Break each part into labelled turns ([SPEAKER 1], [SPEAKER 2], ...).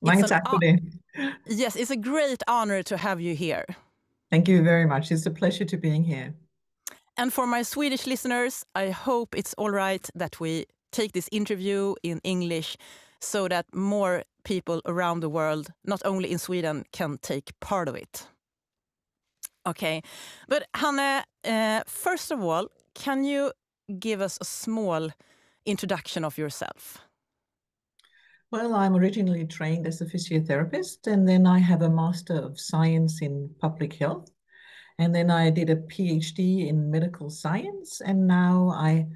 [SPEAKER 1] Mange tak for det.
[SPEAKER 2] Yes, it's a great honor to have you here.
[SPEAKER 1] Thank you very much. It's a pleasure to being here.
[SPEAKER 2] And for my Swedish listeners, I hope it's all right that we take this interview in English so that more people around the world, not only in Sweden, can take part of it. Okay, but Hanne, first of all, can you give us a small introduction of yourself?
[SPEAKER 1] Well, I'm originally trained as a physiotherapist, and then I have a Master of Science in Public Health. And then I did a PhD in medical science, and now I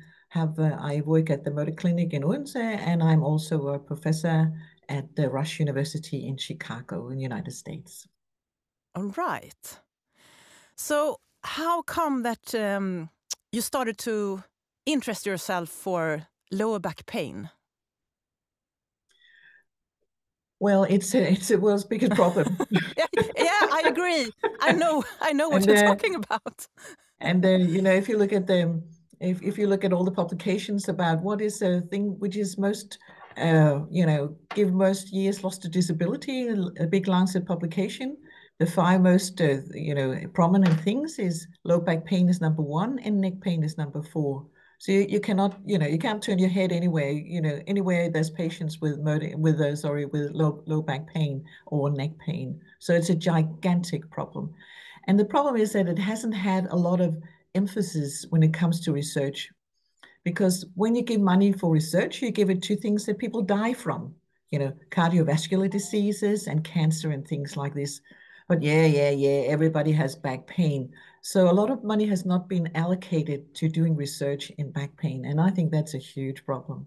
[SPEAKER 1] work at the Modic clinic in Odense, and I'm also a professor at the Rush University in Chicago in the United States.
[SPEAKER 2] All right. So how come that you started to interest yourself for lower back pain?
[SPEAKER 1] Well, it's a world's biggest problem.
[SPEAKER 2] yeah, I agree. I know what you're talking about.
[SPEAKER 1] And if you look at if you look at all the publications about what is a thing which is most, give most years lost to disability, a big Lancet publication, the 5 most, prominent things is low back pain is number 1 and neck pain is number 4. So you cannot, you can't turn your head anyway, anywhere there's patients with low back pain or neck pain. So it's a gigantic problem. And the problem is that it hasn't had a lot of emphasis when it comes to research. Because when you give money for research, you give it to things that people die from, cardiovascular diseases and cancer and things like this. But everybody has back pain. So a lot of money has not been allocated to doing research in back pain. And I think that's a huge problem.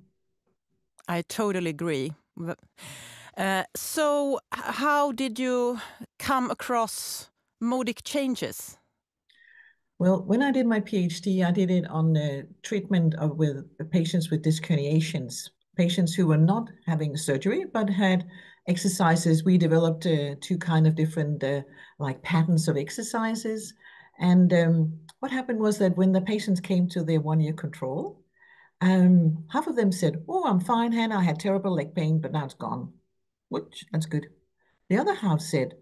[SPEAKER 2] I totally agree. So how did you come across Modic changes?
[SPEAKER 1] Well, when I did my PhD, I did it on treatment with patients with disc herniations, patients who were not having surgery but had exercises. We developed 2 kind of different patterns of exercises. And what happened was that when the patients came to their 1-year control, half of them said, "Oh, I'm fine, Hannah. I had terrible leg pain, but now it's gone." Which, that's good. The other half said,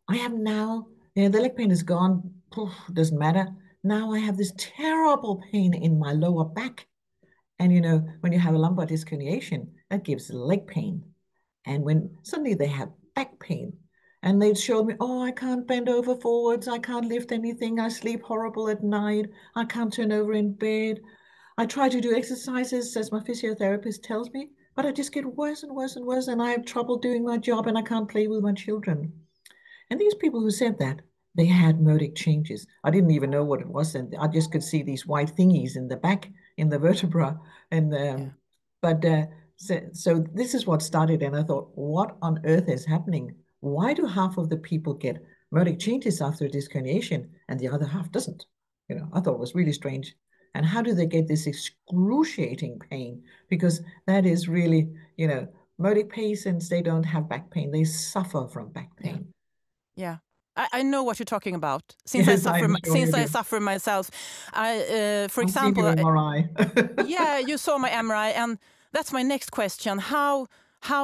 [SPEAKER 1] "I have now, the leg pain is gone. Poof, doesn't matter. Now I have this terrible pain in my lower back." And when you have a lumbar disc herniation, that gives leg pain. And when suddenly they have back pain, and they showed me, "Oh, I can't bend over forwards. I can't lift anything. I sleep horrible at night. I can't turn over in bed. I try to do exercises as my physiotherapist tells me, but I just get worse and worse and worse, and I have trouble doing my job, and I can't play with my children." And these people who said that, they had Modic changes. I didn't even know what it was, and I just could see these white thingies in the back, in the vertebra. And so this is what started, and I thought, what on earth is happening? Why do half of the people get Modic changes after a disc herniation and the other half doesn't? I thought it was really strange. And how do they get this excruciating pain? Because that is really, Modic patients, they don't have back pain. They suffer from back pain.
[SPEAKER 2] Yeah. I know what you're talking about. Since
[SPEAKER 1] Yes,
[SPEAKER 2] I suffer myself, for example,
[SPEAKER 1] I've seen your MRI.
[SPEAKER 2] Yeah, you saw my MRI, and that's my next question. How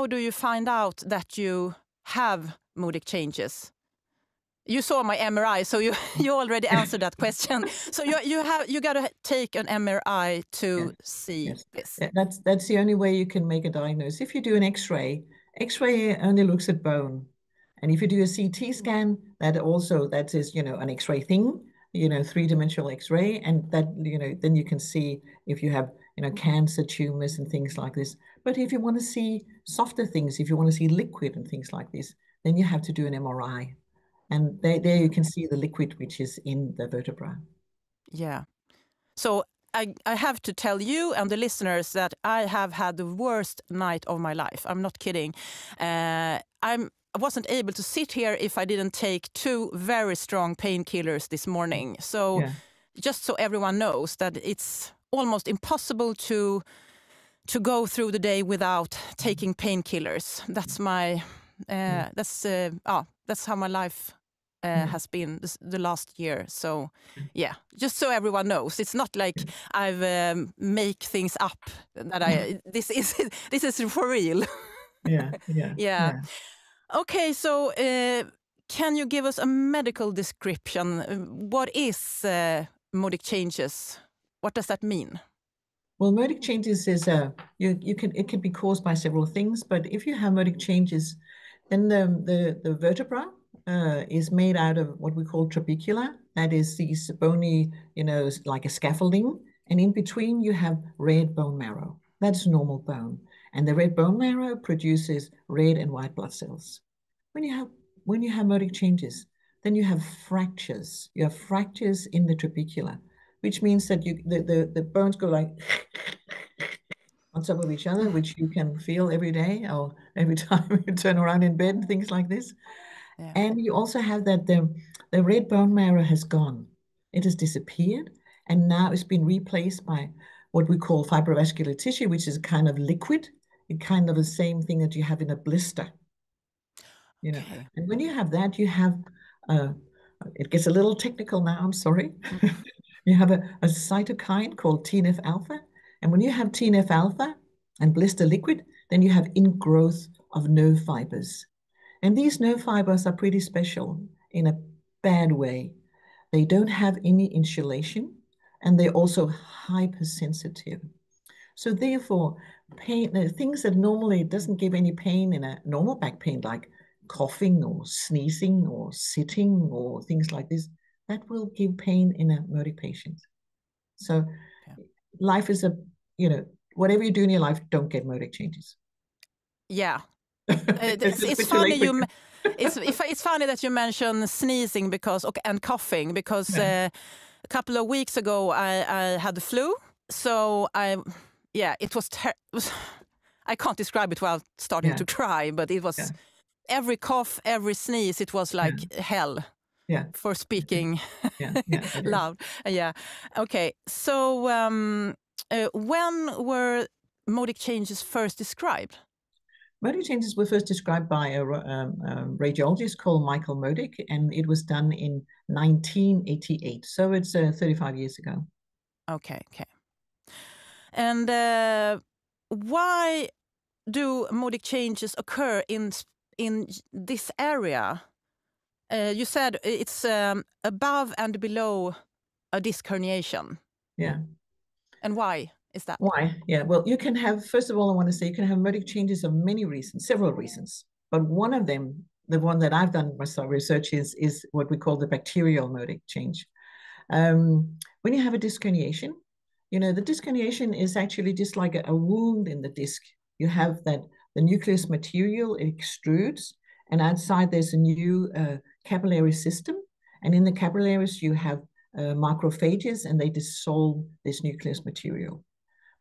[SPEAKER 2] do you find out that you have Modic changes? You saw my MRI, so you already answered that question. So you got to take an MRI to see this.
[SPEAKER 1] Yeah, that's the only way you can make a diagnosis. If you do an X-ray only looks at bone. And if you do a CT scan, that is, an X-ray thing, 3-dimensional X-ray, and that, then you can see if you have, cancer, tumors and things like this. But if you want to see softer things, if you want to see liquid and things like this, then you have to do an MRI. And there you can see the liquid which is in the vertebra.
[SPEAKER 2] Yeah. So I have to tell you and the listeners that I have had the worst night of my life. I'm not kidding. I wasn't able to sit here if I didn't take 2 very strong painkillers this morning. So just so everyone knows that it's almost impossible to go through the day without taking painkillers. That's my that's how my life has been the last year. So just so everyone knows, it's not like I've make things up that this is for real.
[SPEAKER 1] Yeah.
[SPEAKER 2] Okay, so can you give us a medical description? What is modic changes? What does that mean?
[SPEAKER 1] Well, modic changes is it can be caused by several things, but if you have modic changes, then the vertebra is made out of what we call trabecula. That is these bony, like a scaffolding, and in between you have red bone marrow. That's normal bone, and the red bone marrow produces red and white blood cells. When you have modic changes, then you have fractures. You have fractures in the trabecula, which means that the bones go like on top of each other, which you can feel every day or every time you turn around in bed, things like this.
[SPEAKER 2] Yeah.
[SPEAKER 1] And you also have that the red bone marrow has gone. It has disappeared, and now it's been replaced by what we call fibrovascular tissue, which is a kind of liquid, kind of the same thing that you have in a blister.
[SPEAKER 2] Okay.
[SPEAKER 1] And when you have that, you have it gets a little technical now, I'm sorry. You have a cytokine called TNF alpha. And when you have TNF alpha and blister liquid, then you have ingrowth of nerve fibers. And these nerve fibers are pretty special in a bad way. They don't have any insulation, and they're also hypersensitive. So therefore, pain, things that normally doesn't give any pain in a normal back pain, like coughing or sneezing or sitting or things like this, that will give pain in a modic patient. So life is whatever you do in your life, don't get modic changes.
[SPEAKER 2] Yeah. It's funny it's funny that you mention sneezing and coughing because a couple of weeks ago I had the flu. So it was I can't describe it without starting to cry, but it was every cough, every sneeze, it was like hell. Yeah. For speaking loud. Okay. So when were modic changes first described?
[SPEAKER 1] Modic changes were first described by a radiologist called Michael Modic, and it was done in 1988. So it's 35 years ago.
[SPEAKER 2] Okay. And why do modic changes occur in this area? You said it's above and below a disc herniation.
[SPEAKER 1] Yeah.
[SPEAKER 2] And why is that?
[SPEAKER 1] Why? Yeah. Well, you can have, first of all, I want to say you can have modic changes of many reasons, several reasons. But one of them, the one that I've done myself research is what we call the bacterial modic change. When you have a disc herniation, the disc herniation is actually just like a wound in the disc. You have the nucleus material, it extrudes, and outside there's a new capillary system. And in the capillaries, you have macrophages, and they dissolve this nucleus material.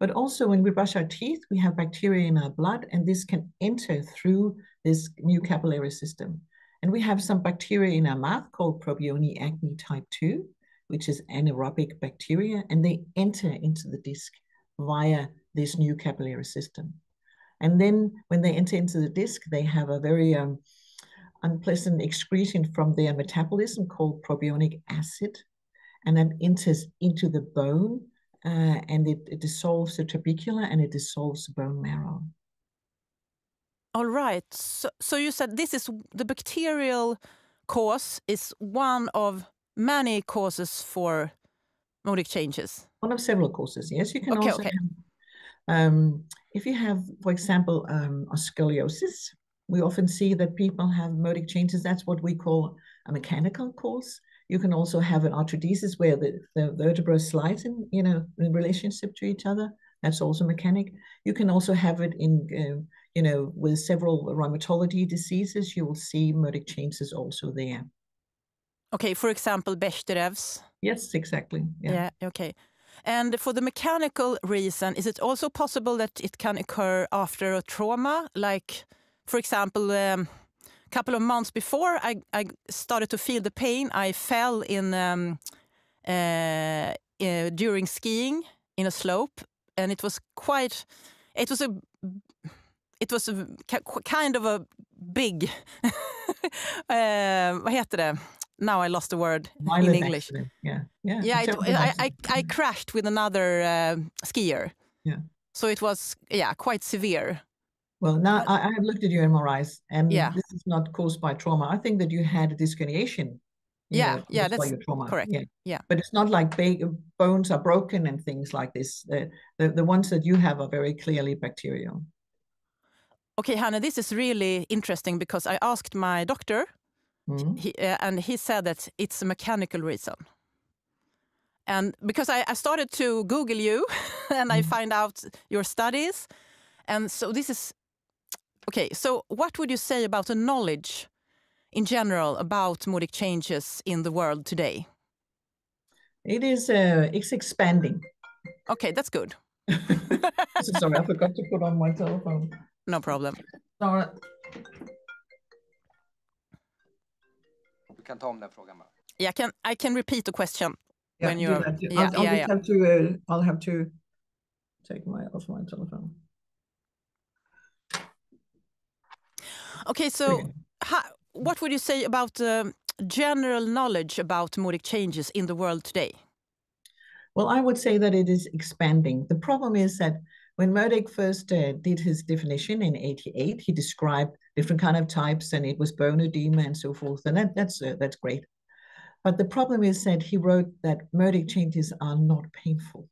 [SPEAKER 1] But also when we brush our teeth, we have bacteria in our blood, and this can enter through this new capillary system. And we have some bacteria in our mouth called Propionium acne type 2, which is anaerobic bacteria, and they enter into the disc via this new capillary system. And then when they enter into the disc, they have a very unpleasant excretion from their metabolism called propionic acid, and that enters into the bone, and it dissolves the trabecula and it dissolves the bone marrow.
[SPEAKER 2] All right. So you said this is the bacterial cause is one of many causes for modic changes.
[SPEAKER 1] One of several causes, yes. You can also have, if you have, for example, scoliosis, we often see that people have modic changes. That's what we call a mechanical cause. You can also have an arthrodesis where the vertebrae slide in relationship to each other. That's also mechanic. You can also have it in, with several rheumatology diseases. You will see modic changes also there.
[SPEAKER 2] Okay, for example, Bechterev's.
[SPEAKER 1] Yes, exactly. Yeah.
[SPEAKER 2] Okay. And for the mechanical reason, is it also possible that it can occur after a trauma? Like, for example, a couple of months before I started to feel the pain, I fell during skiing in a slope, and it was a kind of a big, vad heter det? Now I lost the word in English.
[SPEAKER 1] Accident.
[SPEAKER 2] I crashed with another skier.
[SPEAKER 1] Yeah.
[SPEAKER 2] So it was quite severe.
[SPEAKER 1] Well, now I have looked at your MRIs, and
[SPEAKER 2] Yeah.
[SPEAKER 1] this is not caused by trauma. I think that you had a discoloration,
[SPEAKER 2] Yeah, yeah,
[SPEAKER 1] caused by
[SPEAKER 2] that's
[SPEAKER 1] your trauma.
[SPEAKER 2] correct.
[SPEAKER 1] Yeah,
[SPEAKER 2] Yeah.
[SPEAKER 1] but it's not like bones are broken and things like this. The ones that you have are very clearly bacterial.
[SPEAKER 2] Okay, Hanne, this is really interesting because I asked my doctor, and he said that it's a mechanical reason. And because I started to Google you and I find out your studies. And so this is, okay, so what would you say about the knowledge in general about Modic changes in the world today?
[SPEAKER 1] It's expanding.
[SPEAKER 2] Okay, that's good.
[SPEAKER 1] Sorry, I forgot to put on my telephone.
[SPEAKER 2] No problem.
[SPEAKER 1] Sorry.
[SPEAKER 3] Du kan ta om den frågan bara.
[SPEAKER 2] Yeah, I can repeat the question when
[SPEAKER 1] do
[SPEAKER 2] you're.
[SPEAKER 1] that.
[SPEAKER 2] Yeah,
[SPEAKER 1] I'll
[SPEAKER 2] yeah,
[SPEAKER 1] just
[SPEAKER 2] yeah.
[SPEAKER 1] have to. I'll have to take off my telephone.
[SPEAKER 2] Okay, so what would you say about general knowledge about Modic changes in the world today?
[SPEAKER 1] Well, I would say that it is expanding. The problem is that when Modic first did his definition in '88, he described different kind of types, and it was bone edema and so forth, and that's great. But the problem is that he wrote that Modic changes are not painful.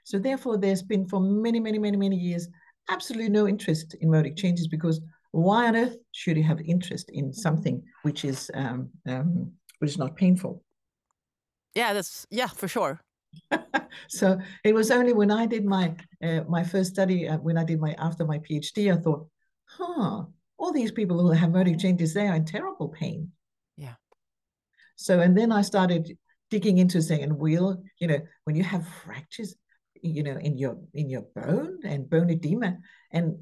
[SPEAKER 1] So therefore, there's been for many, many, many, many years absolutely no interest in Modic changes, because why on earth should you have interest in something which is not painful?
[SPEAKER 2] Yeah, for sure.
[SPEAKER 1] So it was only when I did my first study, when I did after my PhD, I thought, all these people who have Modic changes, they are in terrible pain.
[SPEAKER 2] Yeah.
[SPEAKER 1] So, and then I started digging into saying, well, when you have fractures, in your bone and bone edema, and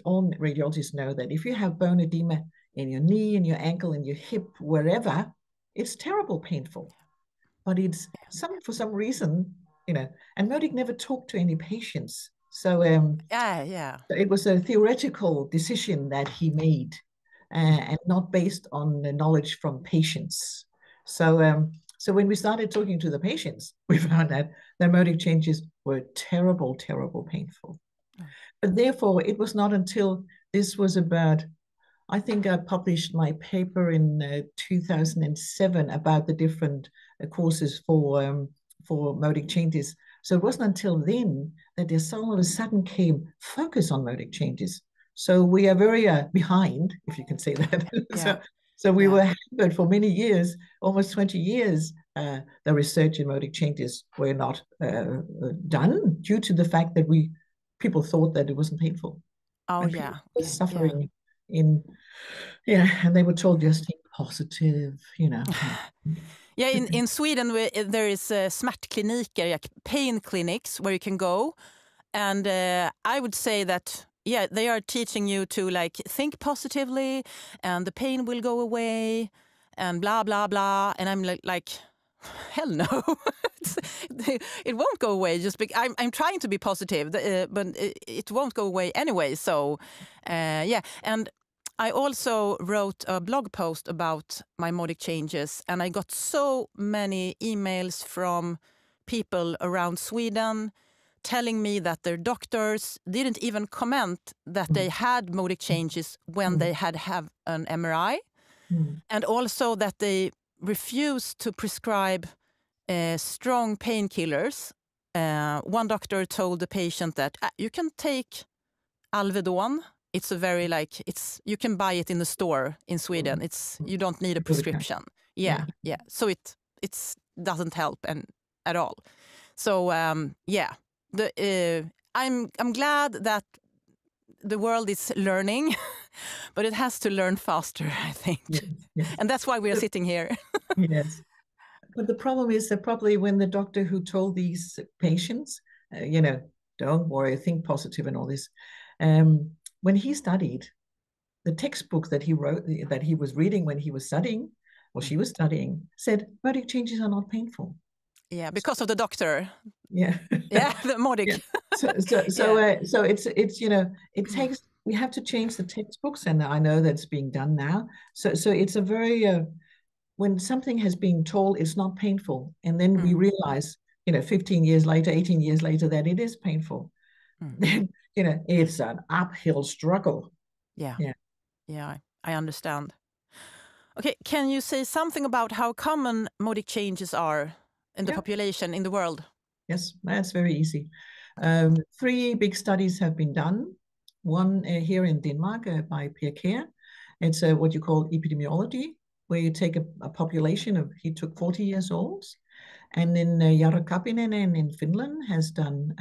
[SPEAKER 1] all radiologists know that if you have bone edema in your knee, in your ankle, in your hip, wherever, it's terrible painful. But it's for some reason, and Modic never talked to any patients. So it was a theoretical decision that he made, and not based on the knowledge from patients. So when we started talking to the patients, we found that their Modic changes were terrible, terrible painful. But therefore, it was not until this was about, I think I published my paper in 2007 about the different causes for Modic changes. So it wasn't until then that there all of a sudden came focus on Modic changes. So we are very behind, if you can say that.
[SPEAKER 2] Yeah.
[SPEAKER 1] So we were hampered for many years, almost 20 years. The research in Modic changes were not done due to the fact that people thought that it wasn't painful.
[SPEAKER 2] Oh,
[SPEAKER 1] and
[SPEAKER 2] yeah.
[SPEAKER 1] people were suffering and they were told just think positive,
[SPEAKER 2] Yeah, in Sweden there is smärtkliniker, like pain clinics where you can go, and I would say that they are teaching you to like think positively, and the pain will go away, and blah blah blah, and I'm like hell no, it won't go away. Just because I'm trying to be positive, but it won't go away anyway. So and I also wrote a blog post about my Modic changes, and I got so many emails from people around Sweden telling me that their doctors didn't even comment that they had Modic changes when they had an MRI, and also that they refused to prescribe strong painkillers. One doctor told the patient that you can take Alvedon. It's a very you can buy it in the store in Sweden. You don't need a prescription. Yeah. So it doesn't help at all. So I'm glad that the world is learning, but it has to learn faster, I think. Yes. And that's why we are sitting here.
[SPEAKER 1] Yes. But the problem is that probably when the doctor who told these patients, don't worry, think positive and all this, when he studied, the textbook that he wrote, that he was reading when he was studying, or she was studying, said Modic changes are not painful.
[SPEAKER 2] Yeah, because of the doctor.
[SPEAKER 1] Yeah.
[SPEAKER 2] Yeah, the Modic.
[SPEAKER 1] Yeah. So it's it takes, we have to change the textbooks, and I know that's being done now. So it's a very when something has been told it's not painful, and then we realize 15 years later, 18 years later, that it is painful, then it's an uphill struggle.
[SPEAKER 2] Yeah.
[SPEAKER 1] Yeah.
[SPEAKER 2] Yeah, I understand. Okay, can you say something about how common Modic changes are in the population in the world?
[SPEAKER 1] Yes, that's very easy. 3 big studies have been done. One here in Denmark by Per Kjær. It's what you call epidemiology, where you take a population of, he took 40 years old. And then Jaro Kapinen in Finland has done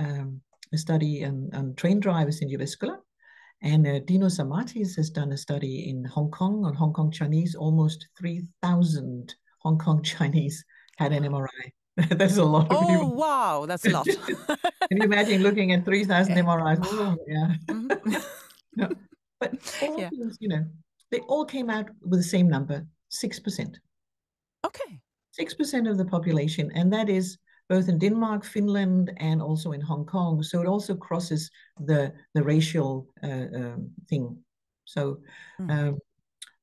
[SPEAKER 1] a study on train drivers in Jyväskylä. And Dino Samatis has done a study in Hong Kong on Hong Kong Chinese. Almost 3,000 Hong Kong Chinese had an MRI. That's a lot of people.
[SPEAKER 2] Oh, wow, that's a lot.
[SPEAKER 1] Can you imagine looking at 3,000 MRIs? Oh, yeah. No. But all things, they all came out with the same number, 6%.
[SPEAKER 2] Okay.
[SPEAKER 1] 6% of the population, and that is both in Denmark, Finland, and also in Hong Kong. So it also crosses the racial thing. So,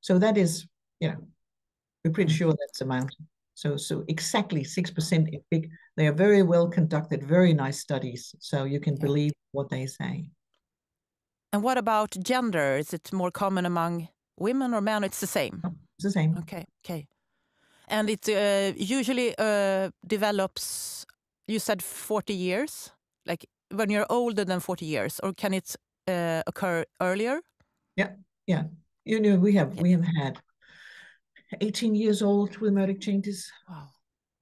[SPEAKER 1] so that is, we're pretty sure that's a mountain. So exactly 6% is big. They are very well conducted, very nice studies. So you can believe what they say.
[SPEAKER 2] And what about gender? Is it more common among women or men? It's the same.
[SPEAKER 1] It's the same.
[SPEAKER 2] Okay. And it usually develops, you said 40 years, like when you're older than 40 years, or can it occur earlier?
[SPEAKER 1] Yeah. We have had 18 years old with Modic changes.
[SPEAKER 2] Wow.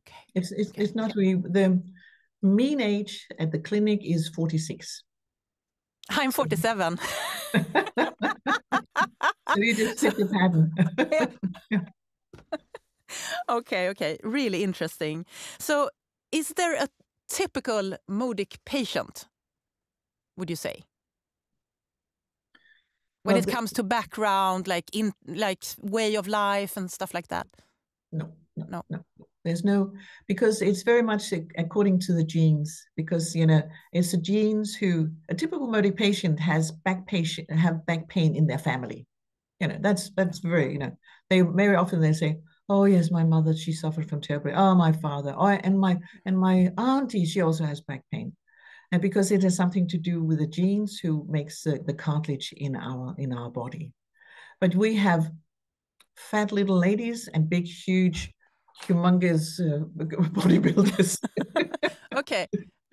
[SPEAKER 2] Okay.
[SPEAKER 1] It's not really, the mean age at the clinic is 46.
[SPEAKER 2] I'm 47.
[SPEAKER 1] So you just fit the pattern.
[SPEAKER 2] Okay. Really interesting. So is there a typical Modic patient, would you say? When it comes to background, like way of life and stuff like that?
[SPEAKER 1] No. There's no, because it's very much according to the genes, because, it's the genes who, a typical Modic patient have back pain in their family. That's very, they very often they say, oh yes, my mother, she suffered from terrible. Oh, my father. Oh, and my auntie, she also has back pain. And because it has something to do with the genes who makes the cartilage in our body. But we have fat little ladies and big, huge, humongous bodybuilders.
[SPEAKER 2] Okay.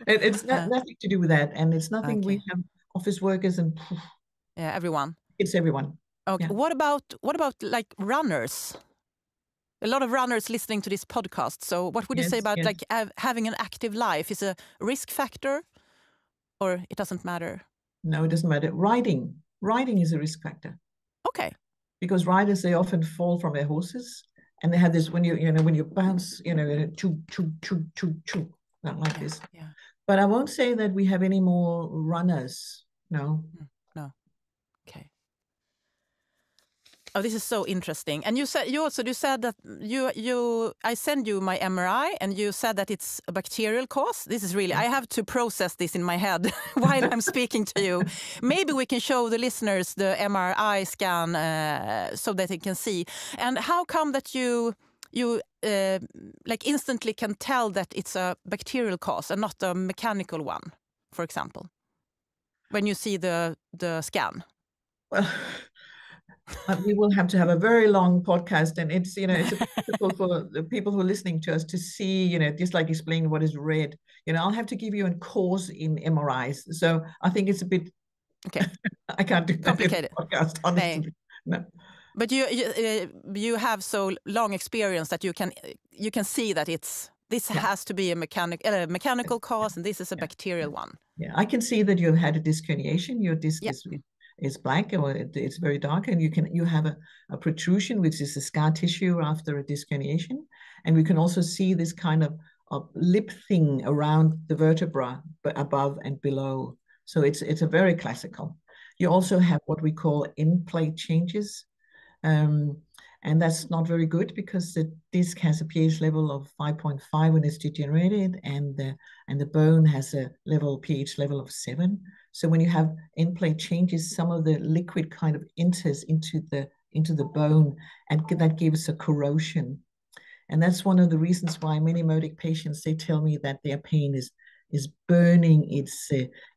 [SPEAKER 1] It's nothing to do with that. And it's nothing, we have office workers and
[SPEAKER 2] everyone.
[SPEAKER 1] It's everyone.
[SPEAKER 2] Okay. Yeah. What about like runners? A lot of runners listening to this podcast. So what would you say about like having an active life? Is a risk factor, or it doesn't matter?
[SPEAKER 1] No, it doesn't matter. Riding is a risk factor.
[SPEAKER 2] Okay.
[SPEAKER 1] Because riders, they often fall from their horses, and they have this when you bounce, choo, not like this. Yeah. But I won't say that we have any more runners. No.
[SPEAKER 2] Okay. Oh, this is so interesting. And you said that I send you my MRI, and you said that it's a bacterial cause. This is really, I have to process this in my head while I'm speaking to you. Maybe we can show the listeners the MRI scan so that they can see. And how come that you like instantly can tell that it's a bacterial cause and not a mechanical one, for example, when you see the scan?
[SPEAKER 1] Well, we will have to have a very long podcast, and it's it's difficult for the people who are listening to us to see, just like explain what is red. I'll have to give you a course in MRIs, so I think it's a bit I can't do that
[SPEAKER 2] complicated
[SPEAKER 1] in the podcast, honestly. No.
[SPEAKER 2] But you have so long experience that you can see that this has to be a mechanical cause, and this is a bacterial one.
[SPEAKER 1] Yeah, I can see that you've had a disc herniation. Your disc is black, or it's very dark, and you have a protrusion, which is the scar tissue after a disc herniation. And we can also see this kind of lip thing around the vertebra above and below. So it's a very classical. You also have what we call end plate changes. And that's not very good, because the disc has a pH level of 5.5 when it's degenerated, and the bone has a pH level of 7. So when you have end plate changes, some of the liquid kind of enters into the bone, and that gives a corrosion. And that's one of the reasons why many Modic patients, they tell me that their pain is burning, it's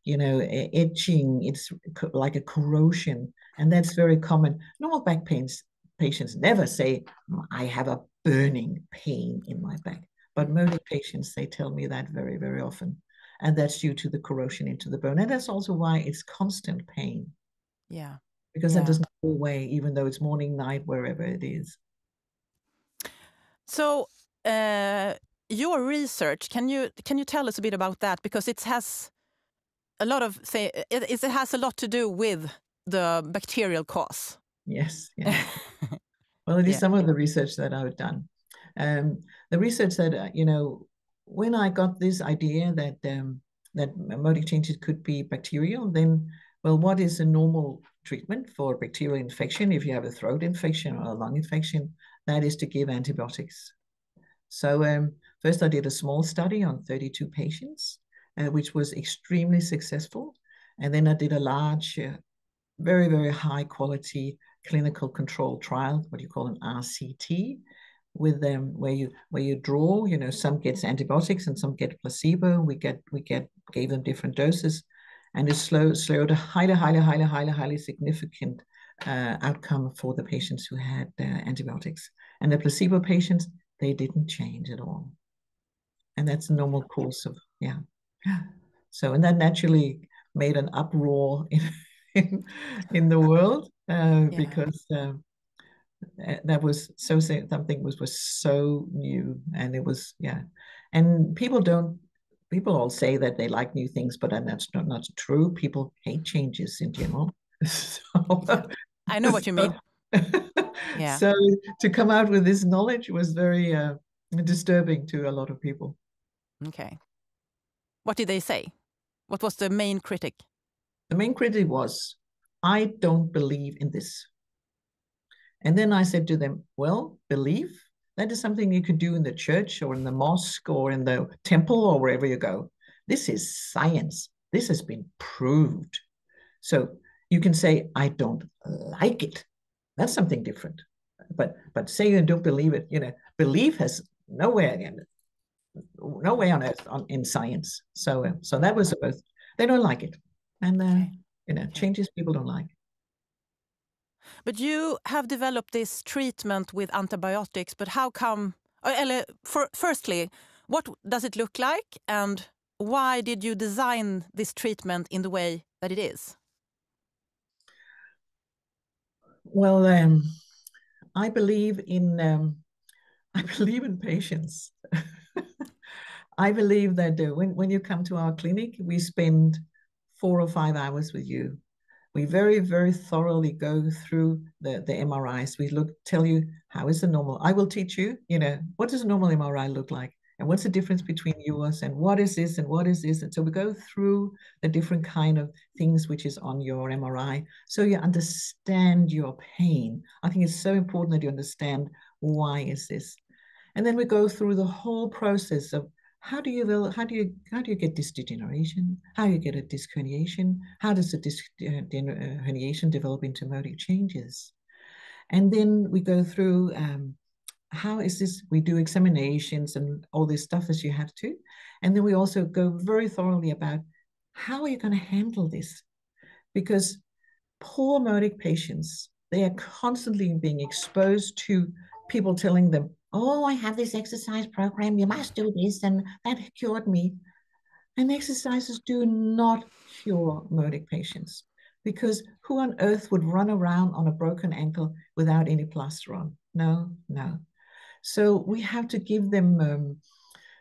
[SPEAKER 1] itching, it's like a corrosion, and that's very common. Normal back pains patients never say, I have a burning pain in my back. But Modic patients, they tell me that very, very often. And that's due to the corrosion into the bone. And that's also why it's constant pain.
[SPEAKER 2] Yeah.
[SPEAKER 1] Because that doesn't go away, even though it's morning, night, wherever it is.
[SPEAKER 2] So your research, can you tell us a bit about that? Because it has a lot of it has a lot to do with the bacterial cause.
[SPEAKER 1] Yes. Yeah. Well, it is some of the research that I've done. The research that when I got this idea that that Modic changes could be bacterial, then well, what is a normal treatment for bacterial infection? If you have a throat infection or a lung infection, that is to give antibiotics. So first I did a small study on 32 patients, which was extremely successful. And then I did a large, very, very high quality clinical control trial, what you call an RCT, with them where you draw, some gets antibiotics and some get placebo. We gave them different doses, and it showed a highly significant outcome for the patients who had antibiotics. And the placebo patients, they didn't change at all. And that's a normal course of, yeah. So, and that naturally made an uproar in the world because that was something was so new, and it was, and people all say that they like new things, but that's not true. People hate changes in general.
[SPEAKER 2] I know what you mean.
[SPEAKER 1] So to come out with this knowledge was very disturbing to a lot of people.
[SPEAKER 2] Okay. What did they say? What was the main critic?
[SPEAKER 1] The main critic was, I don't believe in this. And then I said to them, well, belief, that is something you could do in the church or in the mosque or in the temple or wherever you go. This is science. This has been proved. So you can say, I don't like it. That's something different. But say you don't believe it, belief has nowhere on earth in science. So that was both. They don't like it. And, changes people don't like.
[SPEAKER 2] But you have developed this treatment with antibiotics, but how come, firstly, what does it look like, and why did you design this treatment in the way that it is?
[SPEAKER 1] Well, I believe in patience. I believe that when you come to our clinic, we spend 4 or 5 hours with you. We very, very thoroughly go through the MRIs. We tell you how is the normal. I will teach you, what does a normal MRI look like? And what's the difference between yours? And what is this? And what is this? And so we go through the different kind of things which is on your MRI. So you understand your pain. I think it's so important that you understand why is this. And then we go through the whole process of how do you get disc degeneration? How do you get a disc herniation? How does a disc herniation develop into Modic changes? And then we go through how is this? We do examinations and all this stuff as you have to. And then we also go very thoroughly about how are you going to handle this? Because poor Modic patients, they are constantly being exposed to people telling them, oh, I have this exercise program, you must do this, and that cured me. And exercises do not cure Modic patients, because who on earth would run around on a broken ankle without any plaster on? No. So we have to give them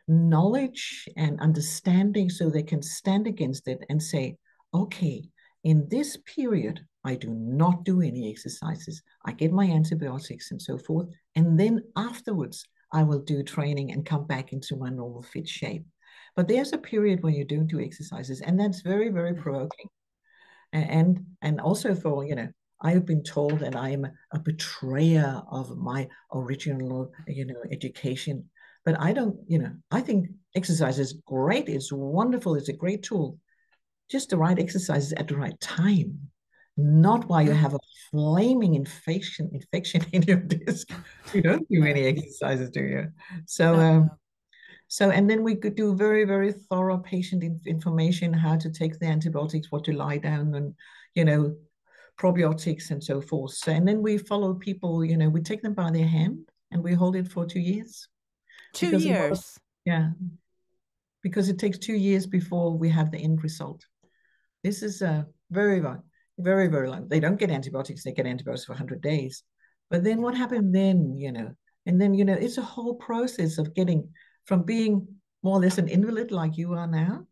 [SPEAKER 1] knowledge and understanding so they can stand against it and say, okay, in this period, I do not do any exercises. I get my antibiotics and so forth. And then afterwards, I will do training and come back into my normal fit shape. But there's a period when you don't do exercises, and that's very, very provoking. And also for, I have been told that I am a betrayer of my original, education. But I don't, I think exercise is great. It's wonderful. It's a great tool. Just the right exercises at the right time, not while you have a flaming infection in your disc. You don't do any exercises, do you? So So, and then we could do very, very thorough patient information, how to take the antibiotics, what to lie down, and, you know, probiotics and so forth. So, and then we follow people, you know, we take them by their hand and we hold it for 2 years.
[SPEAKER 2] 2
[SPEAKER 1] Because
[SPEAKER 2] years?
[SPEAKER 1] yeah, because it takes 2 years before we have the end result. This is a very long, very, very long. They don't get antibiotics, they get antibiotics for 100 days. But then what happened then, you know? And then, you know, it's a whole process of getting from being more or less an invalid like you are now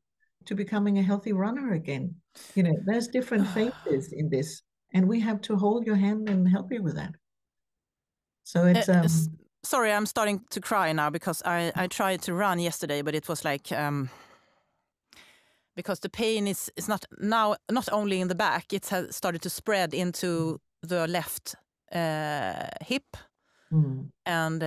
[SPEAKER 1] to becoming a healthy runner again. You know, there's different phases in this, and we have to hold your hand and help you with that. So it's
[SPEAKER 2] sorry, I'm starting to cry now because I tried to run yesterday, but it was like because the pain is not now not only in the back, it has started to spread into the left hip and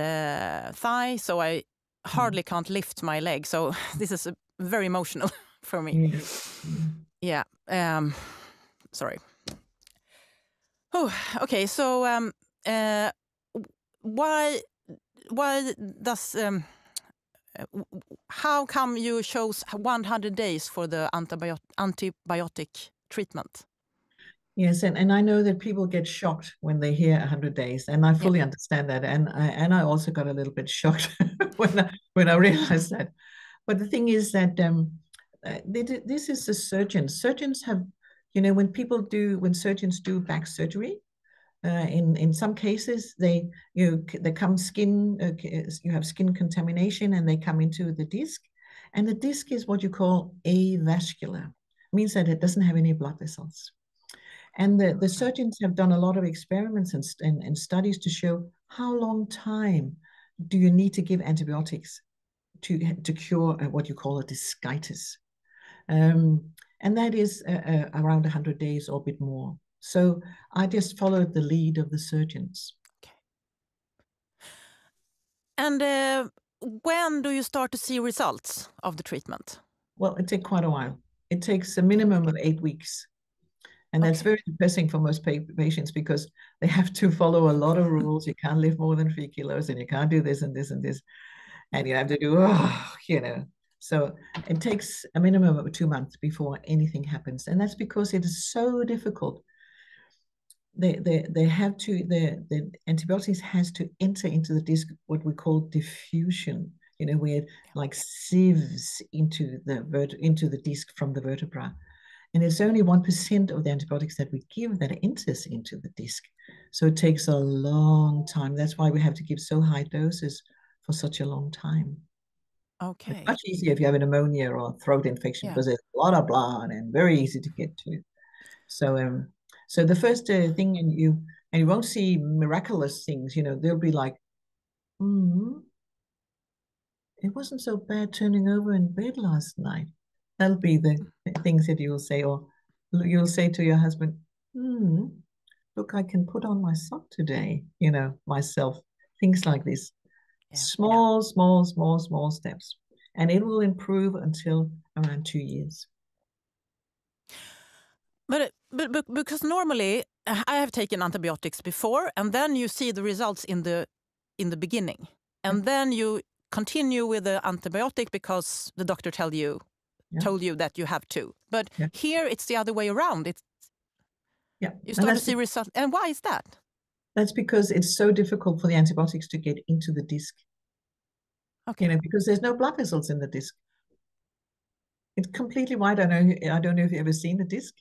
[SPEAKER 2] thigh, so I hardly can't lift my leg. So this is very emotional for me. Yeah. Sorry. Oh, okay. So why does how come you chose 100 days for the antibiotic treatment?
[SPEAKER 1] Yes, and I know that people get shocked when they hear 100 days, and I fully understand that. And I also got a little bit shocked when I realized that. But the thing is that this is the surgeons. Surgeons have, you know, when surgeons do back surgery, in some cases they come skin, you have skin contamination, and they come into the disc, and the disc is what you call avascular. It means that it doesn't have any blood vessels. And the surgeons have done a lot of experiments and studies to show how long time do you need to give antibiotics to cure what you call a discitis. And that is around 100 days or a bit more. So I just followed the lead of the surgeons.
[SPEAKER 2] Okay. And when do you start to see results of the treatment?
[SPEAKER 1] Well, it takes quite a while. It takes a minimum of 8 weeks. And that's very depressing for most patients because they have to follow a lot of rules. You can't lift more than 3 kilos, and you can't do this and this and this. And you have to do, you know. So it takes a minimum of 2 months before anything happens. And that's because it is so difficult. They have to, the antibiotics has to enter into the disc, what we call diffusion, you know, where it like sieves into the disc from the vertebra. And it's only 1% of the antibiotics that we give that enters into the disc. So it takes a long time. That's why we have to give so high doses for such a long time.
[SPEAKER 2] Okay.
[SPEAKER 1] It's much easier if you have a pneumonia or a throat infection because there's a lot of blood and very easy to get to. So so the first thing, and you won't see miraculous things, you know, they'll be like, it wasn't so bad turning over in bed last night. That'll be the things that you'll say, or you'll say to your husband, look, I can put on my sock today, you know, myself, things like this. Small steps. And it will improve until around 2 years.
[SPEAKER 2] But because normally I have taken antibiotics before, and then you see the results in the beginning, and then you continue with the antibiotic because the doctor told you that you have to. But here it's the other way around. You start to see results. And why is that? That's
[SPEAKER 1] because it's so difficult for the antibiotics to get into the disc. Okay. You know, because there's no blood vessels in the disc. It's completely white. I don't know if you've ever seen the disc.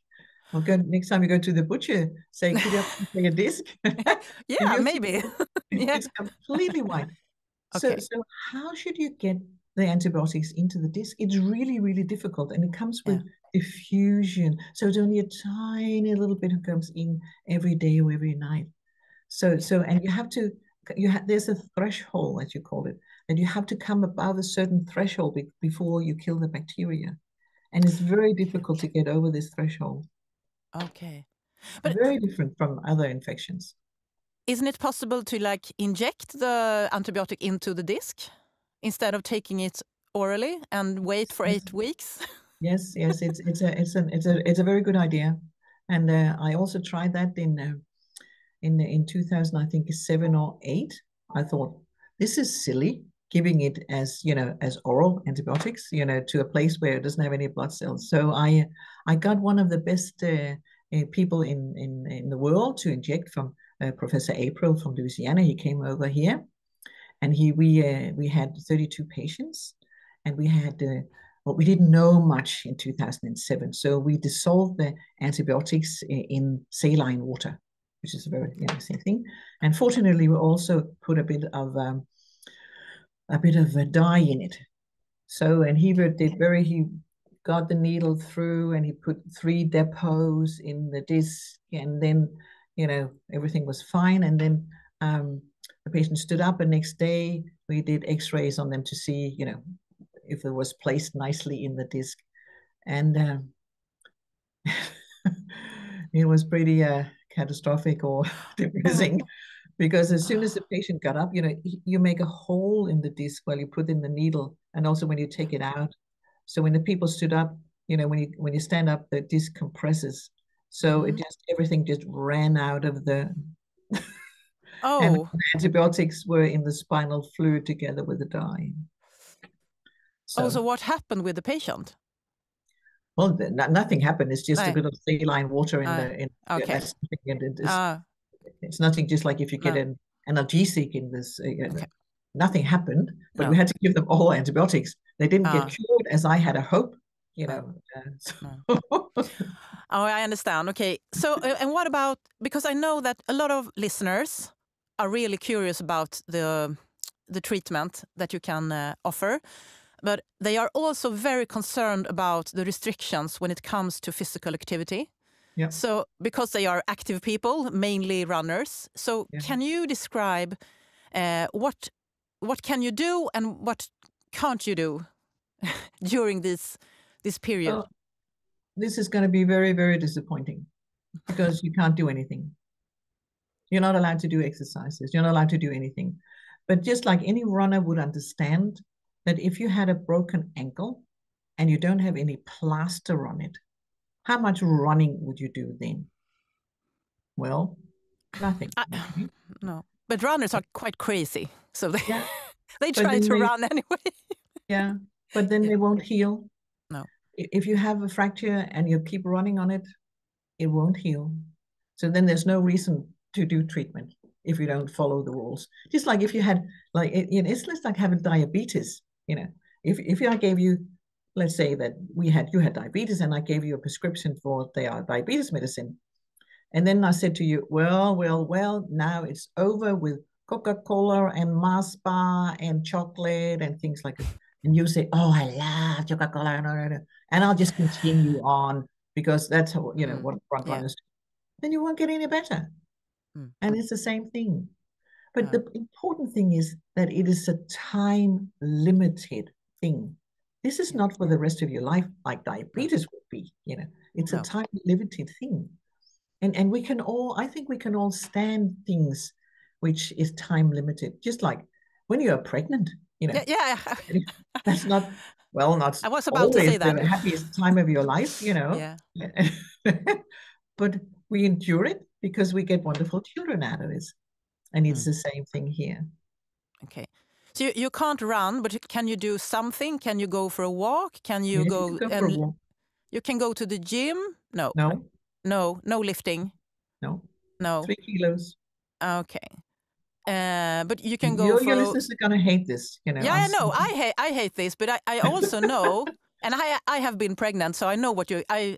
[SPEAKER 1] Well, next time you go to the butcher, say, could you take a disc?
[SPEAKER 2] Yeah, maybe.
[SPEAKER 1] It's completely white. Okay. So how should you get the antibiotics into the disc? It's really, really difficult. And it comes with diffusion. So it's only a tiny little bit who comes in every day or every night. So and you have to, there's a threshold, as you call it, and you have to come above a certain threshold before you kill the bacteria. And it's very difficult to get over this threshold.
[SPEAKER 2] Okay.
[SPEAKER 1] But very different from other infections.
[SPEAKER 2] Isn't it possible to like inject the antibiotic into the disc instead of taking it orally and wait for 8 weeks?
[SPEAKER 1] Yes, it's a very good idea. And I also tried that in 2000, I think 7 or 8. I thought, this is silly. giving it as, as oral antibiotics, to a place where it doesn't have any blood cells. So I got one of the best people in the world to inject from Professor April from Louisiana. He came over here, and we had 32 patients, and we had well, we didn't know much in 2007, so we dissolved the antibiotics in saline water, which is a very interesting thing. And fortunately, we also put a bit of a dye in it. So, and he got the needle through, and he put 3 depots in the disc, and then, everything was fine. And then the patient stood up, and next day we did x-rays on them to see, if it was placed nicely in the disc. And it was pretty catastrophic or depressing, because as soon as the patient got up, you make a hole in the disc while you put in the needle, and also when you take it out. So when the people stood up, when you stand up, the disc compresses. So everything just ran out of the and the antibiotics were in the spinal fluid together with the dye.
[SPEAKER 2] So what happened with the patient?
[SPEAKER 1] Well, nothing happened. It's just a bit of saline water in the.
[SPEAKER 2] Okay.
[SPEAKER 1] It's nothing. Just like if you get an analgesic in this, nothing happened. But we had to give them all antibiotics. They didn't get cured, as I had a hope.
[SPEAKER 2] Oh, I understand. Okay. So, and what about, because I know that a lot of listeners are really curious about the treatment that you can offer, but they are also very concerned about the restrictions when it comes to physical activity.
[SPEAKER 1] Yeah.
[SPEAKER 2] So, because they are active people, mainly runners. So, can you describe what can you do and what can't you do during this period?
[SPEAKER 1] Well, this is going to be very, very disappointing, because you can't do anything. You're not allowed to do exercises. You're not allowed to do anything. But just like any runner would understand that if you had a broken ankle and you don't have any plaster on it, how much running would you do then? Well, nothing.
[SPEAKER 2] No, but runners are quite crazy, so they try to run anyway.
[SPEAKER 1] Yeah, but then they won't heal.
[SPEAKER 2] No.
[SPEAKER 1] If you have a fracture and you keep running on it, it won't heal. So then there's no reason to do treatment if you don't follow the rules. Just like if you had, it's just like having diabetes. If I gave you, let's say that you had diabetes, and I gave you a prescription for diabetes medicine, and then I said to you, well, now it's over with Coca-Cola and Mars bar and chocolate and things like that. And you say, oh, I love Coca-Cola, and I'll just continue on because that's how, what front runners do. Then you won't get any better. And it's the same thing. But the important thing is that it is a time-limited thing. This is not for the rest of your life like diabetes would be. It's a time-limited thing. And I think we can all stand things which is time-limited. Just like when you are pregnant, that's not, not
[SPEAKER 2] I was about to say that.
[SPEAKER 1] The happiest time of your life,
[SPEAKER 2] Yeah.
[SPEAKER 1] But we endure it because we get wonderful children out of it. And it's the same thing here.
[SPEAKER 2] Okay. So you can't run, but can you do something? Can you go for a walk? Can you go
[SPEAKER 1] for a walk.
[SPEAKER 2] You can go to the gym? No. No lifting? No.
[SPEAKER 1] 3 kilos.
[SPEAKER 2] Okay. But you can go
[SPEAKER 1] your listeners are going to hate this.
[SPEAKER 2] Yeah, I know. I hate this, but I also know, and I have been pregnant, so I know I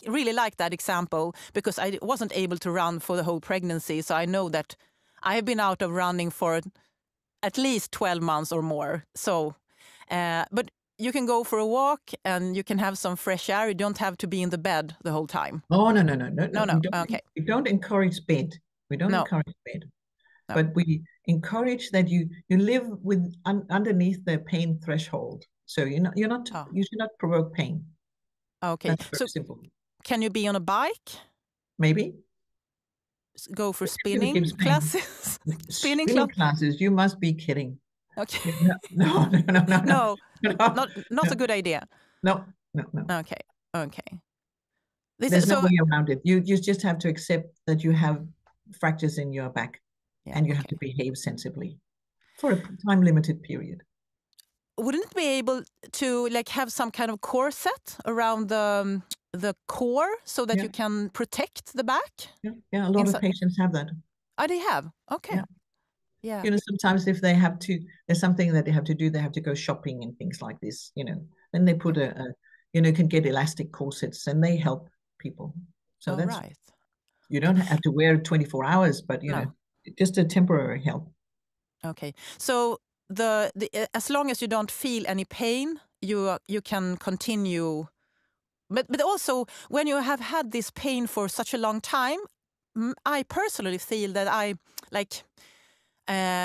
[SPEAKER 2] really like that example, because I wasn't able to run for the whole pregnancy, so I know that I have been out of running for at least 12 months or more. So, but you can go for a walk and you can have some fresh air. You don't have to be in the bed the whole time.
[SPEAKER 1] Oh, no.
[SPEAKER 2] Okay.
[SPEAKER 1] We don't encourage bed. We don't encourage bed. No. But we encourage that you live with underneath the pain threshold. So you should not provoke pain.
[SPEAKER 2] Okay.
[SPEAKER 1] That's very simple.
[SPEAKER 2] Can you be on a bike?
[SPEAKER 1] Maybe.
[SPEAKER 2] Go for spinning classes?
[SPEAKER 1] Spinning classes? You must be kidding.
[SPEAKER 2] Okay.
[SPEAKER 1] No.
[SPEAKER 2] No, not a good idea.
[SPEAKER 1] No.
[SPEAKER 2] Okay.
[SPEAKER 1] There's no way around it. You just have to accept that you have fractures in your back, and you have to behave sensibly for a time-limited period.
[SPEAKER 2] wouldn't it be able to like have some kind of corset around the core so that you can protect the back?
[SPEAKER 1] Yeah, a lot of patients have that.
[SPEAKER 2] Oh, they have? Okay. Yeah.
[SPEAKER 1] You know, sometimes if they have to, there's something that they have to do, they have to go shopping and things like this, you know, then they put you know, can get elastic corsets and they help people. So that's
[SPEAKER 2] right.
[SPEAKER 1] You don't have to wear it 24 hours, but you know, just a temporary help.
[SPEAKER 2] Okay. So as long as you don't feel any pain, you can continue. But also when you have had this pain for such a long time, I personally feel that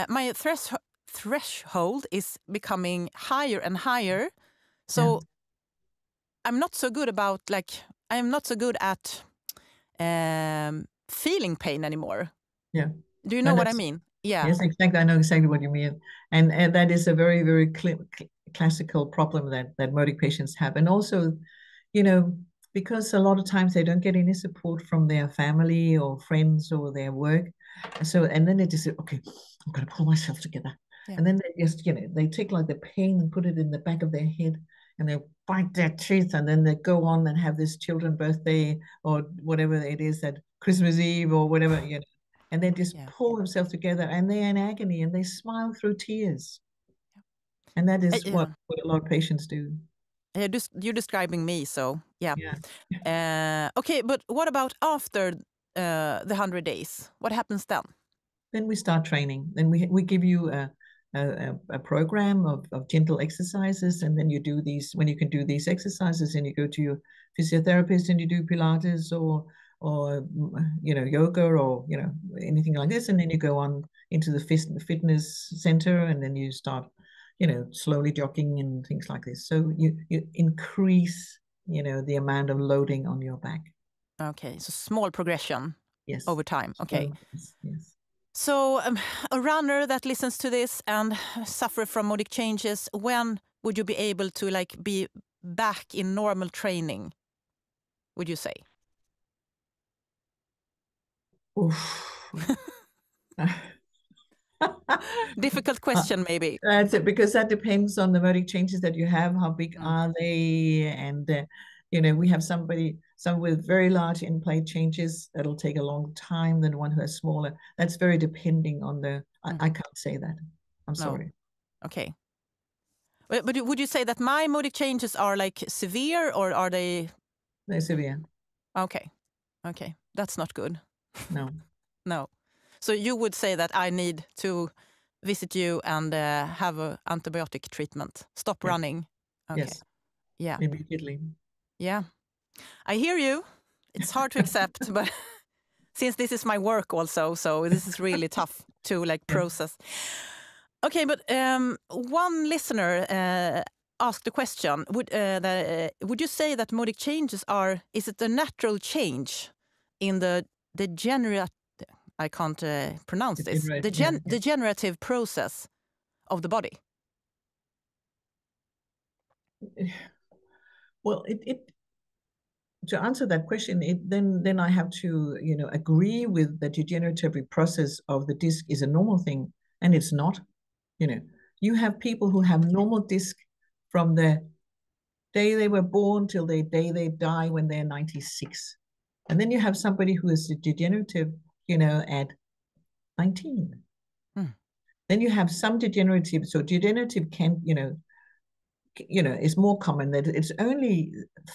[SPEAKER 2] my threshold is becoming higher and higher. So I'm not so good at feeling pain anymore.
[SPEAKER 1] Yeah.
[SPEAKER 2] Do you know what I mean? Yeah.
[SPEAKER 1] Yes, exactly. I know exactly what you mean. And that is a very, very classical problem that Modic patients have. And also, you know, because a lot of times they don't get any support from their family or friends or their work. And then they just say, okay, I'm going to pull myself together. Yeah. And then they just, you know, they take like the pain and put it in the back of their head and they bite their teeth and then they go on and have this children's birthday or whatever it is, that Christmas Eve or whatever, you know. And they just pull themselves together and they're in agony and they smile through tears. And that is what a lot of patients do.
[SPEAKER 2] You're describing me, so yeah. Okay, but what about after the 100 days? What happens then?
[SPEAKER 1] Then we start training. Then we give you a program of gentle exercises, and then you do these. When you can do these exercises, and you go to your physiotherapist and you do Pilates or you know, yoga or you know, anything like this, and then you go on into the fitness center, and then you start, you know, slowly jogging and things like this. So you increase, you know, the amount of loading on your back.
[SPEAKER 2] Okay, so small progression. Over time. Okay.
[SPEAKER 1] Yes.
[SPEAKER 2] So a runner that listens to this and suffer from Modic changes, when would you be able to like be back in normal training, would you say? Difficult question, maybe.
[SPEAKER 1] That's it, because that depends on the Modic changes that you have. How big are they? And you know, we have some with very large in-play changes that'll take a long time than one who has smaller. That's very depending on the. I can't say that. I'm sorry.
[SPEAKER 2] Okay. But would you say that my Modic changes are like severe, or are they?
[SPEAKER 1] They're severe.
[SPEAKER 2] Okay. That's not good.
[SPEAKER 1] No.
[SPEAKER 2] No. So you would say that I need to visit you and have an antibiotic treatment. Stop running. Okay.
[SPEAKER 1] Yes.
[SPEAKER 2] Yeah.
[SPEAKER 1] Immediately.
[SPEAKER 2] Yeah. I hear you. It's hard to accept, but since this is my work also, so this is really tough to like process. Okay, but one listener asked a question. Would you say that Modic changes is it a natural change in the degenerative, I can't pronounce this, degenerative process of the body?
[SPEAKER 1] Well, to answer that question, then I have to, you know, agree with the degenerative process of the disc is a normal thing, and it's not. You know, you have people who have normal disc from the day they were born till the day they die when they're 96. And then you have somebody who is degenerative, you know, at 19. Then you have some degenerative. So degenerative can, you know, is more common. That it's only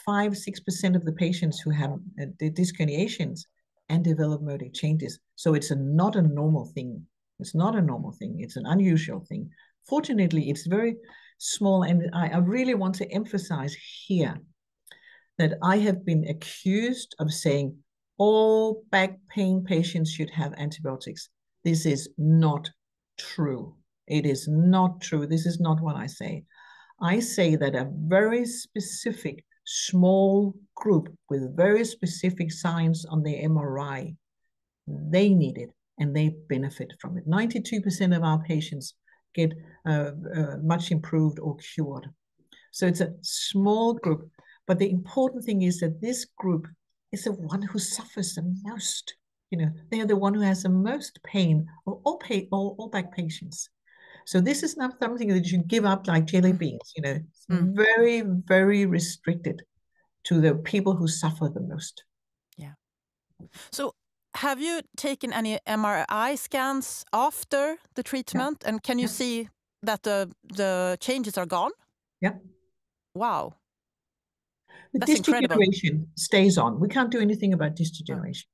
[SPEAKER 1] 5-6% of the patients who have disc herniations and develop Modic changes. So it's not a normal thing. It's not a normal thing. It's an unusual thing. Fortunately, it's very small. And I really want to emphasize here that I have been accused of saying all back pain patients should have antibiotics. This is not true. It is not true. This is not what I say. I say that a very specific small group with very specific signs on the MRI, they need it and they benefit from it. 92% of our patients get much improved or cured. So it's a small group, but the important thing is that this group is the one who suffers the most. You know, they are the one who has the most pain, or all back patients. So this is not something that you should give up like jelly beans, you know. It's very, very restricted to the people who suffer the most.
[SPEAKER 2] Yeah. So have you taken any MRI scans after the treatment?
[SPEAKER 1] Yeah.
[SPEAKER 2] And can you see that the changes are gone?
[SPEAKER 1] Yeah.
[SPEAKER 2] Wow.
[SPEAKER 1] The
[SPEAKER 2] That's
[SPEAKER 1] disc
[SPEAKER 2] incredible.
[SPEAKER 1] degeneration stays on. We can't do anything about disc degeneration.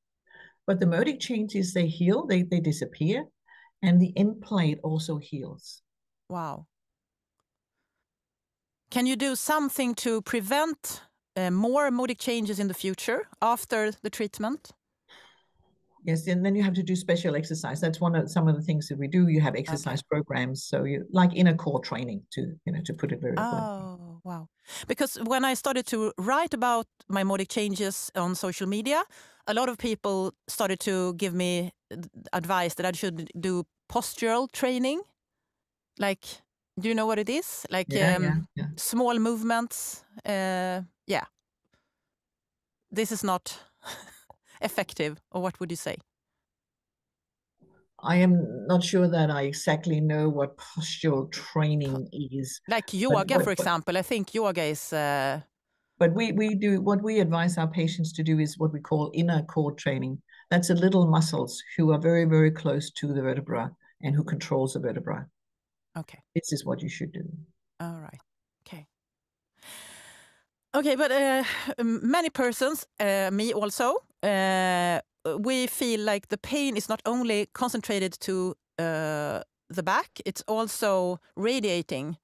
[SPEAKER 1] But the Modic changes, they heal, they disappear, and the end plate also heals.
[SPEAKER 2] Wow. Can you do something to prevent more Modic changes in the future after the treatment?
[SPEAKER 1] Yes, and then you have to do special exercise. That's some of the things that we do. You have exercise programs, so you like inner core training to put it very bluntly.
[SPEAKER 2] Oh, wow. Because when I started to write about my Modic changes on social media, a lot of people started to give me advice that I should do postural training. Like, do you know what it is? Like small movements. Yeah. This is not effective, or what would you say?
[SPEAKER 1] I am not sure that I exactly know what postural training is.
[SPEAKER 2] Like yoga, for example. I think yoga is...
[SPEAKER 1] But we do, what we advise our patients to do is what we call inner core training. That's the little muscles who are very, very close to the vertebra and who controls the vertebra.
[SPEAKER 2] Okay.
[SPEAKER 1] This is what you should do.
[SPEAKER 2] All right. Okay. Okay, but many persons, me also, we feel like the pain is not only concentrated to the back, it's also radiating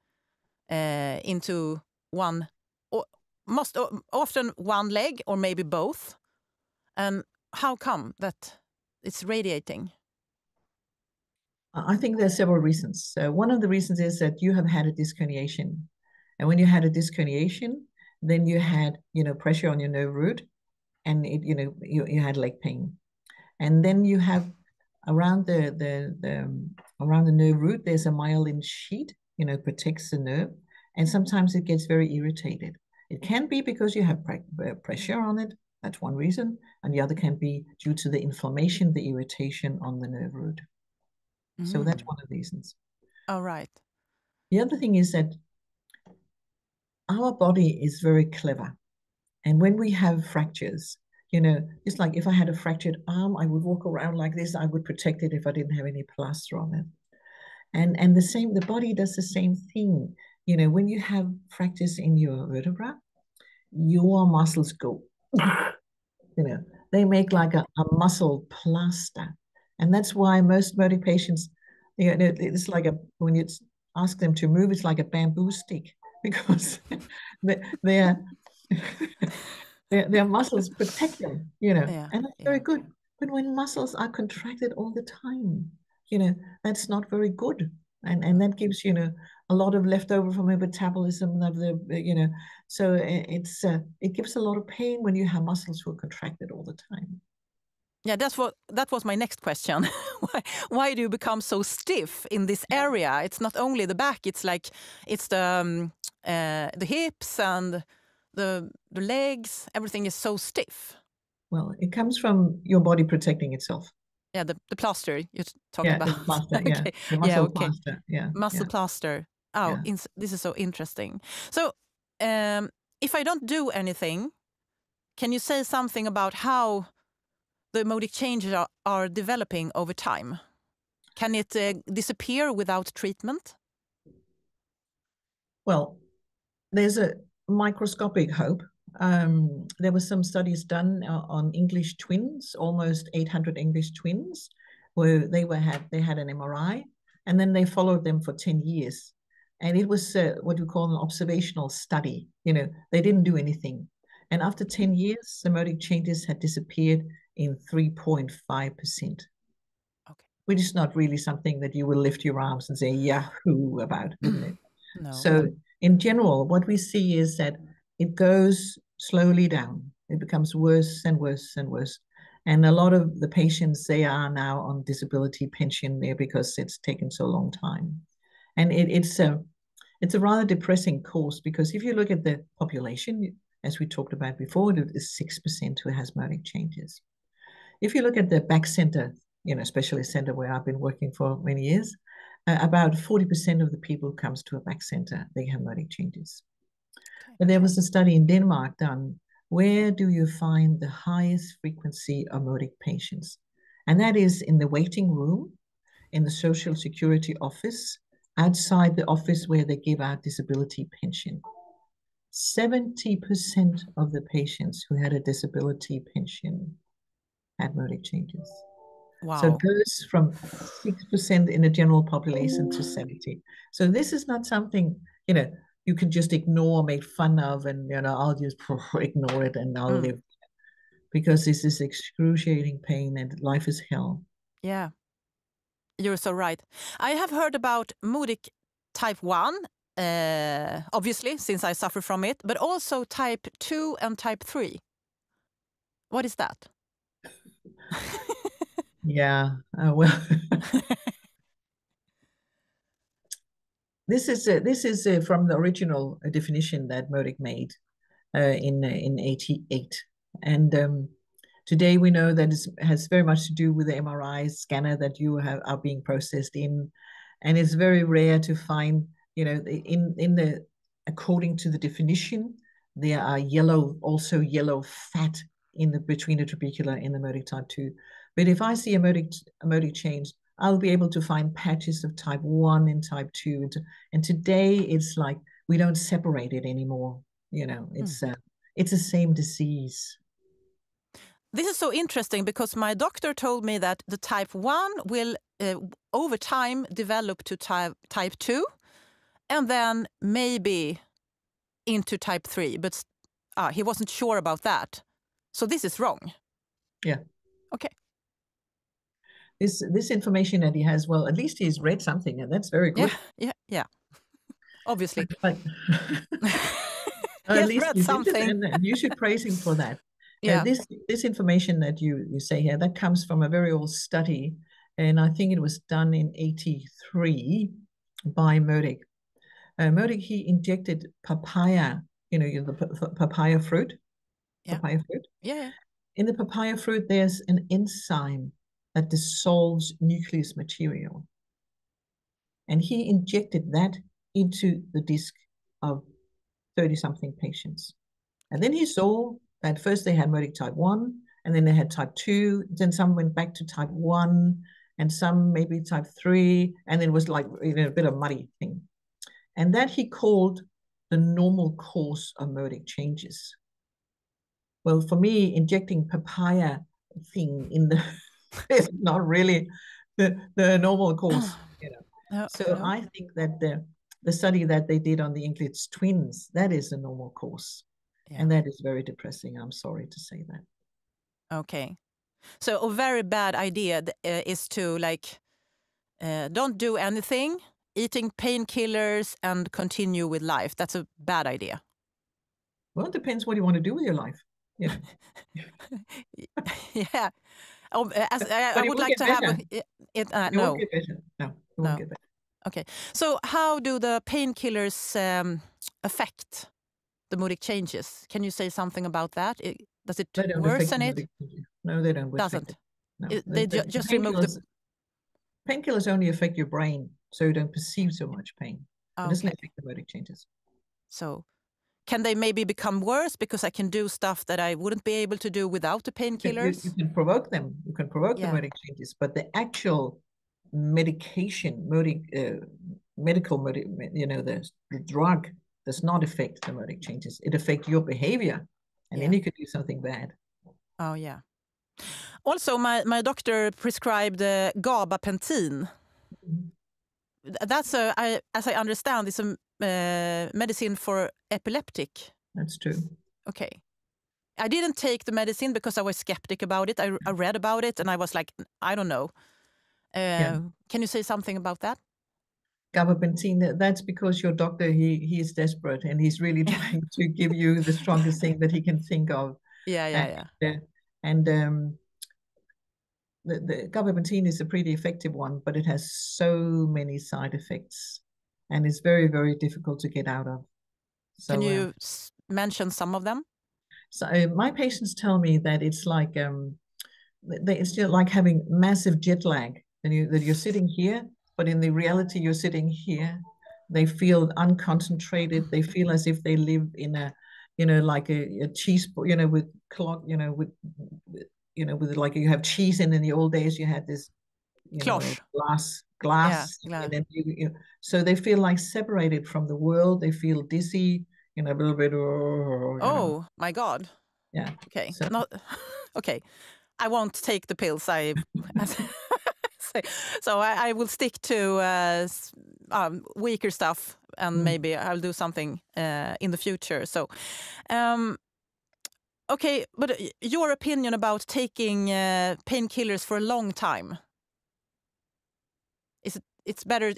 [SPEAKER 2] into one, or most often one leg or maybe both. And how come that it's radiating?
[SPEAKER 1] I think there's several reasons. One of the reasons is that you have had a disc herniation. And when you had a disc herniation, then you had, pressure on your nerve root, and you had leg pain. And then you have around around the nerve root, there's a myelin sheet, protects the nerve. And sometimes it gets very irritated. It can be because you have pressure on it. That's one reason. And the other can be due to the inflammation, the irritation on the nerve root. So that's one of the reasons.
[SPEAKER 2] All right.
[SPEAKER 1] The other thing is that our body is very clever. And when we have fractures, it's like if I had a fractured arm, I would walk around like this. I would protect it if I didn't have any plaster on it. And the body does the same thing. When you have fractures in your vertebra, your muscles go, they make like a muscle plaster. And that's why most Modic patients, it's like when you ask them to move, it's like a bamboo stick because their muscles protect them, and that's very good. But when muscles are contracted all the time, that's not very good. And that gives, a lot of leftover from a metabolism of the, so it gives a lot of pain when you have muscles who are contracted all the time.
[SPEAKER 2] Yeah, that was my next question. Why do you become so stiff in this area? It's not only the back; it's the hips and the legs. Everything is so stiff.
[SPEAKER 1] Well, it comes from your body protecting itself.
[SPEAKER 2] Yeah, the plaster you talked about.
[SPEAKER 1] The plaster,
[SPEAKER 2] okay.
[SPEAKER 1] The muscle plaster.
[SPEAKER 2] Muscle plaster. Oh, this is so interesting. So, if I don't do anything, can you say something about how the Modic changes are developing over time? Can it disappear without treatment?
[SPEAKER 1] Well, there's a microscopic hope. There were some studies done on English twins, almost 800 English twins, where they had an MRI, and then they followed them for 10 years. And it was what we call an observational study. They didn't do anything. And after 10 years, the Modic changes had disappeared in 3.5%.
[SPEAKER 2] Okay.
[SPEAKER 1] Which is not really something that you will lift your arms and say yahoo about, isn't it?
[SPEAKER 2] No.
[SPEAKER 1] So in general, what we see is that it goes slowly down. It becomes worse and worse and worse. And a lot of the patients, they are now on disability pension there because it's taken so long time. And it's a rather depressing course, because if you look at the population, as we talked about before, it is 6% who has Modic changes. If you look at the back center, specialist center where I've been working for many years, about 40% of the people who comes to a back center, they have Modic changes.
[SPEAKER 2] Okay.
[SPEAKER 1] But there was a study in Denmark done, where do you find the highest frequency of Modic patients? And that is in the waiting room, in the Social Security office, outside the office where they give out disability pension. 70% of the patients who had a disability pension had Modic changes.
[SPEAKER 2] Wow.
[SPEAKER 1] So it goes from 6% in the general population to 70. So this is not something, you can just ignore, make fun of, and, I'll just ignore it and I'll live. Because this is excruciating pain and life is hell.
[SPEAKER 2] Yeah, you're so right. I have heard about Modic type 1, obviously, since I suffer from it, but also type 2 and type 3. What is that?
[SPEAKER 1] Yeah, well, this is from the original definition that Modic made in 88. And today we know that it has very much to do with the MRI scanner that you are being processed in. And it's very rare to find, according to the definition, there are also yellow fat between the trabecular and the Modic type 2. But if I see a Modic change, I'll be able to find patches of type 1 and type 2. And today it's like we don't separate it anymore. It's the same disease.
[SPEAKER 2] This is so interesting because my doctor told me that the type 1 will over time develop to type 2 and then maybe into type 3, but he wasn't sure about that. So this is wrong.
[SPEAKER 1] Yeah.
[SPEAKER 2] Okay.
[SPEAKER 1] This information that he has, well, at least he's read something, and that's very good.
[SPEAKER 2] Yeah. Obviously.
[SPEAKER 1] But at least
[SPEAKER 2] read something.
[SPEAKER 1] And you should praise him for that.
[SPEAKER 2] Yeah.
[SPEAKER 1] This information that you say here, that comes from a very old study, and I think it was done in 83 by Modic. Modic, he injected papaya, the papaya fruit.
[SPEAKER 2] Yeah.
[SPEAKER 1] Papaya fruit.
[SPEAKER 2] Yeah.
[SPEAKER 1] In the papaya fruit, there's an enzyme that dissolves nucleus material. And he injected that into the disc of 30-something patients. And then he saw that first they had Modic type 1, and then they had type 2, then some went back to type 1, and some maybe type 3, and then it was like a bit of muddy thing. And that he called the normal course of Modic changes. Well, for me, injecting papaya thing in the is not really the normal course. So I think that the study that they did on the English twins, that is a normal course. Yeah. And that is very depressing. I'm sorry to say that.
[SPEAKER 2] Okay. So a very bad idea is to don't do anything, eating painkillers and continue with life. That's a bad idea.
[SPEAKER 1] Well, it depends what you want to do with your life. Yeah.
[SPEAKER 2] Yeah. I would like to have it. No.
[SPEAKER 1] Won't get better. No, it won't get better.
[SPEAKER 2] Okay. So how do the painkillers affect the Modic changes? Can you say something about that? Does it worsen it?
[SPEAKER 1] No, they don't.
[SPEAKER 2] Doesn't.
[SPEAKER 1] No.
[SPEAKER 2] They just remove the
[SPEAKER 1] painkillers only affect your brain, so you don't perceive so much pain. It doesn't affect the Modic changes.
[SPEAKER 2] So can they maybe become worse because I can do stuff that I wouldn't be able to do without the painkillers?
[SPEAKER 1] You can provoke them. You can provoke the Modic changes, but the actual medication, the drug does not affect the Modic changes. It affects your behavior, and then you could do something bad.
[SPEAKER 2] Oh, yeah. Also, my doctor prescribed gabapentin. That's as I understand, it's a medicine for epileptic.
[SPEAKER 1] That's true.
[SPEAKER 2] Okay. I didn't take the medicine because I was skeptic about it. I read about it and I was like, I don't know. Can you say something about that?
[SPEAKER 1] Gabapentin, that's because your doctor, he is desperate and he's really trying to give you the strongest thing that he can think of. And the gabapentin is a pretty effective one, but it has so many side effects and it's very, very difficult to get out of. So,
[SPEAKER 2] can you mention some of them?
[SPEAKER 1] So my patients tell me that it's like it's still like having massive jet lag, and that you're sitting here but in the reality, you're sitting here. They feel unconcentrated. They feel as if they live in a, like a cheese, with clock, with like you have cheese in the old days, you had this,
[SPEAKER 2] Cloche. Yeah,
[SPEAKER 1] glass, and then so they feel like separated from the world. They feel dizzy, a little bit.
[SPEAKER 2] Oh my God.
[SPEAKER 1] Yeah.
[SPEAKER 2] Okay.
[SPEAKER 1] So.
[SPEAKER 2] Not okay. I won't take the pills. So I will stick to weaker stuff, and maybe I'll do something in the future. So, okay, but your opinion about taking painkillers for a long time? It's better.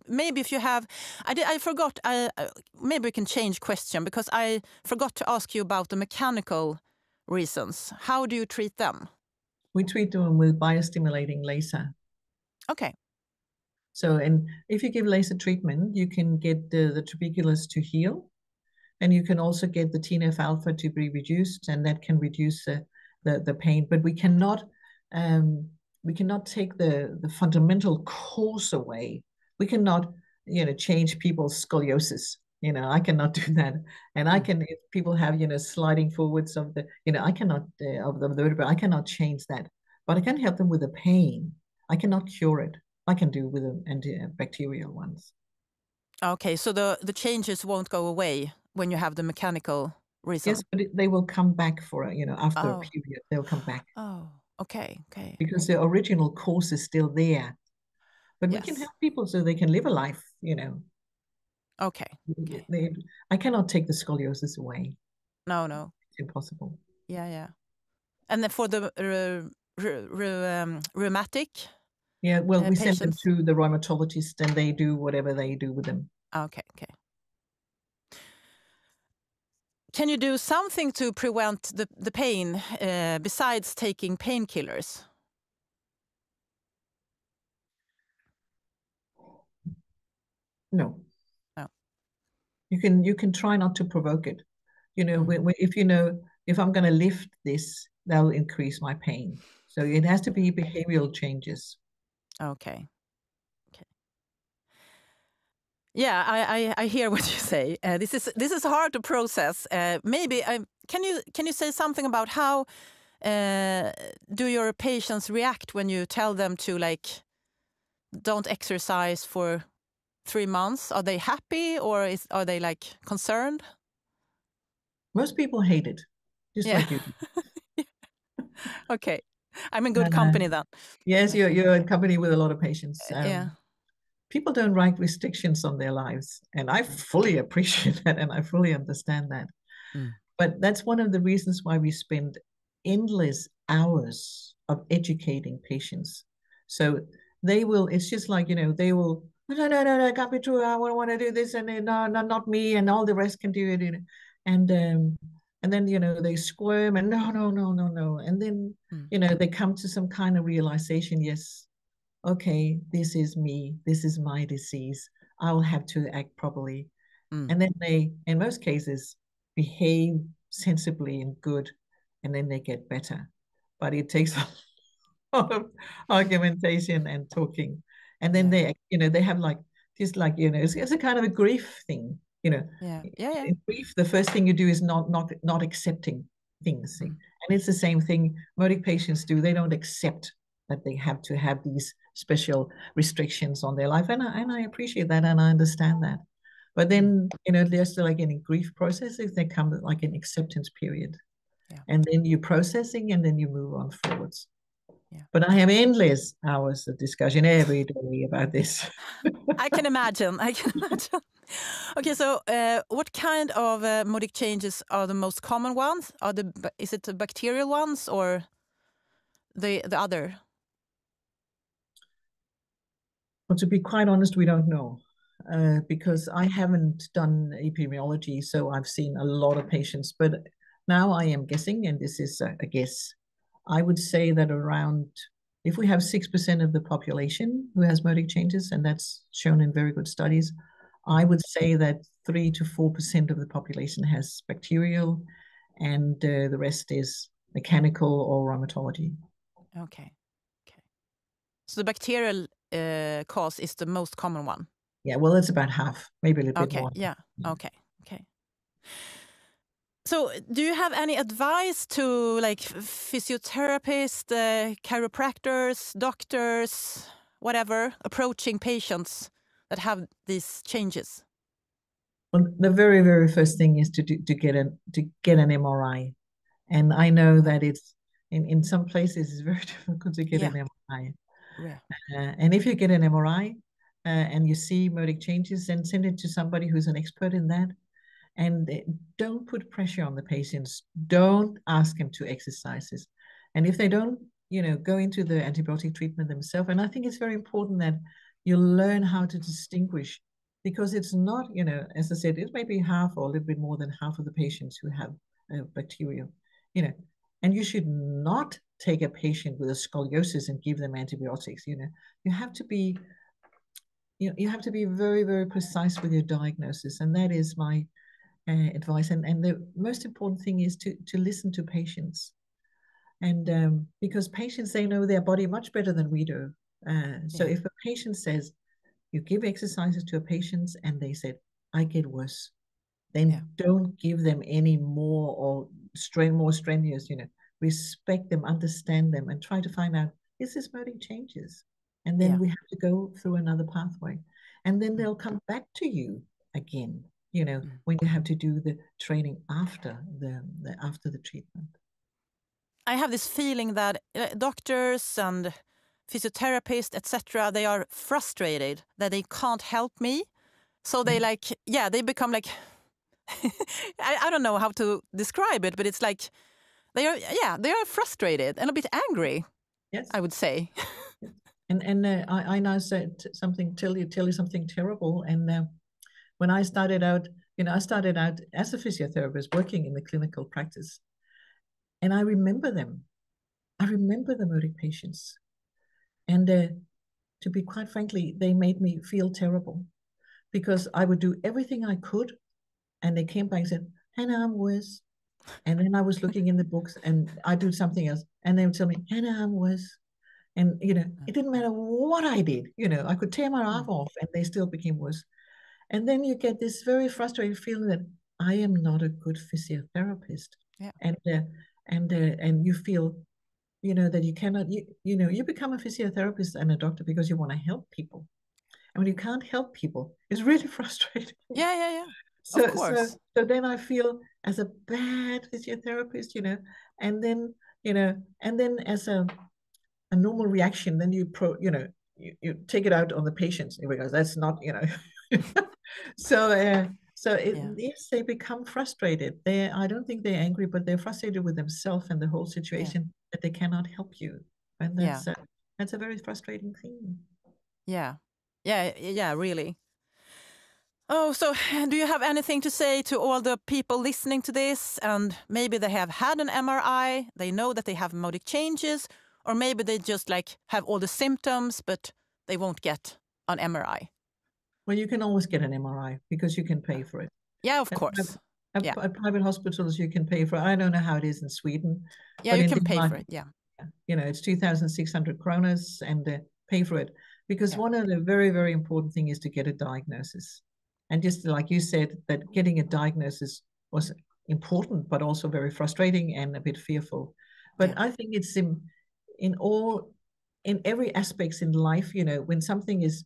[SPEAKER 2] Maybe if you have, I forgot. Maybe we can change question, because I forgot to ask you about the mechanical reasons. How do you treat them?
[SPEAKER 1] We treat them with biostimulating laser.
[SPEAKER 2] Okay.
[SPEAKER 1] So, and if you give laser treatment, you can get the trabeculus to heal, and you can also get the TNF alpha to be reduced, and that can reduce the pain. But we cannot take the fundamental cause away. We cannot change people's scoliosis. I cannot do that. And I can, if people have sliding forwards of the I cannot of the vertebra, I cannot change that. But I can help them with the pain. I cannot cure it. I can do with the antibacterial ones.
[SPEAKER 2] Okay, so the changes won't go away when you have the mechanical reason.
[SPEAKER 1] Yes, but they will come back for after a period. They'll come back.
[SPEAKER 2] Oh, okay.
[SPEAKER 1] Because the original cause is still there, but we can help people so they can live a life.
[SPEAKER 2] Okay.
[SPEAKER 1] I cannot take the scoliosis away.
[SPEAKER 2] No,
[SPEAKER 1] it's impossible.
[SPEAKER 2] Yeah. And then for the rheumatic.
[SPEAKER 1] Yeah, well, we
[SPEAKER 2] patients?
[SPEAKER 1] send them to the rheumatologist, and they do whatever they do with them.
[SPEAKER 2] Okay. Can you do something to prevent the pain besides taking painkillers?
[SPEAKER 1] No. You can try not to provoke it. If I'm going to lift this, that'll increase my pain. So it has to be behavioral changes.
[SPEAKER 2] Okay. Yeah, I hear what you say. This is hard to process. Maybe can you say something about how do your patients react when you tell them to don't exercise for 3 months? Are they happy, or are they concerned?
[SPEAKER 1] Most people hate it, just like you do.
[SPEAKER 2] Okay, I'm in good company then.
[SPEAKER 1] Yes, you're in company with a lot of patients.
[SPEAKER 2] Yeah.
[SPEAKER 1] People don't write restrictions on their lives, and I fully appreciate that, and I fully understand that. But that's one of the reasons why we spend endless hours of educating patients. So they will, it's just like, they will, no, can't be true. I want to do this, and then, no, not me, and all the rest can do it. And then, they squirm, and no. And then, they come to some kind of realization, yes, okay, this is me, this is my disease, I'll have to act properly. And then they, in most cases, behave sensibly and good, and then they get better. But it takes a lot of argumentation and talking. And then they have it's a kind of a grief thing,
[SPEAKER 2] Yeah.
[SPEAKER 1] In grief, the first thing you do is not accepting things. And it's the same thing Modic patients do. They don't accept that they have to have these special restrictions on their life. And I appreciate that, and I understand that. But then, they're still in a grief process if they come like an acceptance period.
[SPEAKER 2] Yeah.
[SPEAKER 1] And then you're processing, and then you move on forwards.
[SPEAKER 2] Yeah.
[SPEAKER 1] But I have endless hours of discussion every day about this.
[SPEAKER 2] I can imagine. Okay, so what kind of Modic changes are the most common ones? Is it the bacterial ones or the other?
[SPEAKER 1] Well, to be quite honest, we don't know. Because I haven't done epidemiology, so I've seen a lot of patients. But now I am guessing, and this is a guess, I would say that if we have 6% of the population who has Modic changes, and that's shown in very good studies, I would say that 3 to 4% of the population has bacterial, and the rest is mechanical or rheumatology.
[SPEAKER 2] Okay. So the bacterial cause is the most common one?
[SPEAKER 1] Yeah, well, it's about half, maybe a little bit
[SPEAKER 2] Okay,
[SPEAKER 1] more.
[SPEAKER 2] yeah, okay. So do you have any advice to like physiotherapists, chiropractors, doctors, whatever, approaching patients that have these changes?
[SPEAKER 1] Well, the very, very first thing is to get an MRI. And I know that it's in some places it's very difficult to get an MRI.
[SPEAKER 2] Yeah.
[SPEAKER 1] And if you get an MRI and you see Modic changes, then send it to somebody who's an expert in that. And don't put pressure on the patients. Don't ask them to exercises. And if they don't, go into the antibiotic treatment themselves. And I think it's very important that you learn how to distinguish, because it's not, as I said, it may be half or a little bit more than half of the patients who have bacteria, and you should not take a patient with a scoliosis and give them antibiotics. You have to be, you have to be very, very precise with your diagnosis. And that is my advice. And the most important thing is to listen to patients. And because patients, they know their body much better than we do. So if a patient says, you give exercises to a patient and they said, I get worse, then don't give them any more or more strenuous, respect them, understand them, and try to find out, is this Modic changes? And then we have to go through another pathway. And then they'll come back to you again, when you have to do the training after the treatment.
[SPEAKER 2] I have this feeling that doctors and physiotherapists, etc., they are frustrated that they can't help me. So they they become like, I don't know how to describe it, but it's like they are frustrated and a bit angry. Yes, I would say.
[SPEAKER 1] And I now said something, tell you something terrible. And when I started out, I started out as a physiotherapist working in the clinical practice. And I remember them. I remember the Modic patients. And to be quite frankly, they made me feel terrible, because I would do everything I could. And they came back and said, Hanne, I'm worse. And then I was looking in the books and I do something else. And they would tell me, Hanne, I'm worse. And, it didn't matter what I did. I could tear my arm off and they still became worse. And then you get this very frustrating feeling that I am not a good physiotherapist.
[SPEAKER 2] Yeah.
[SPEAKER 1] And you feel, that you cannot, you become a physiotherapist and a doctor because you want to help people. And when you can't help people, it's really frustrating.
[SPEAKER 2] Yeah.
[SPEAKER 1] So,
[SPEAKER 2] of course.
[SPEAKER 1] So then I feel as a bad physiotherapist, and then, and then as a normal reaction, then you take it out on the patients, because that's not, yes, they become frustrated. I don't think they're angry, but they're frustrated with themselves and the whole situation, that they cannot help you. And that's a very frustrating thing.
[SPEAKER 2] Yeah, really. Oh, so do you have anything to say to all the people listening to this, and maybe they have had an MRI, they know that they have Modic changes, or maybe they just have all the symptoms, but they won't get an MRI?
[SPEAKER 1] Well, you can always get an MRI because you can pay for it.
[SPEAKER 2] Yeah, of course.
[SPEAKER 1] At private hospitals, you can pay for it. I don't know how it is in Sweden.
[SPEAKER 2] Yeah, but you can pay for it, yeah.
[SPEAKER 1] It's 2,600 kronas and pay for it. Because one of the very, very important thing is to get a diagnosis. And just like you said, that getting a diagnosis was important, but also very frustrating and a bit fearful. But I think it's in every aspects in life, when something is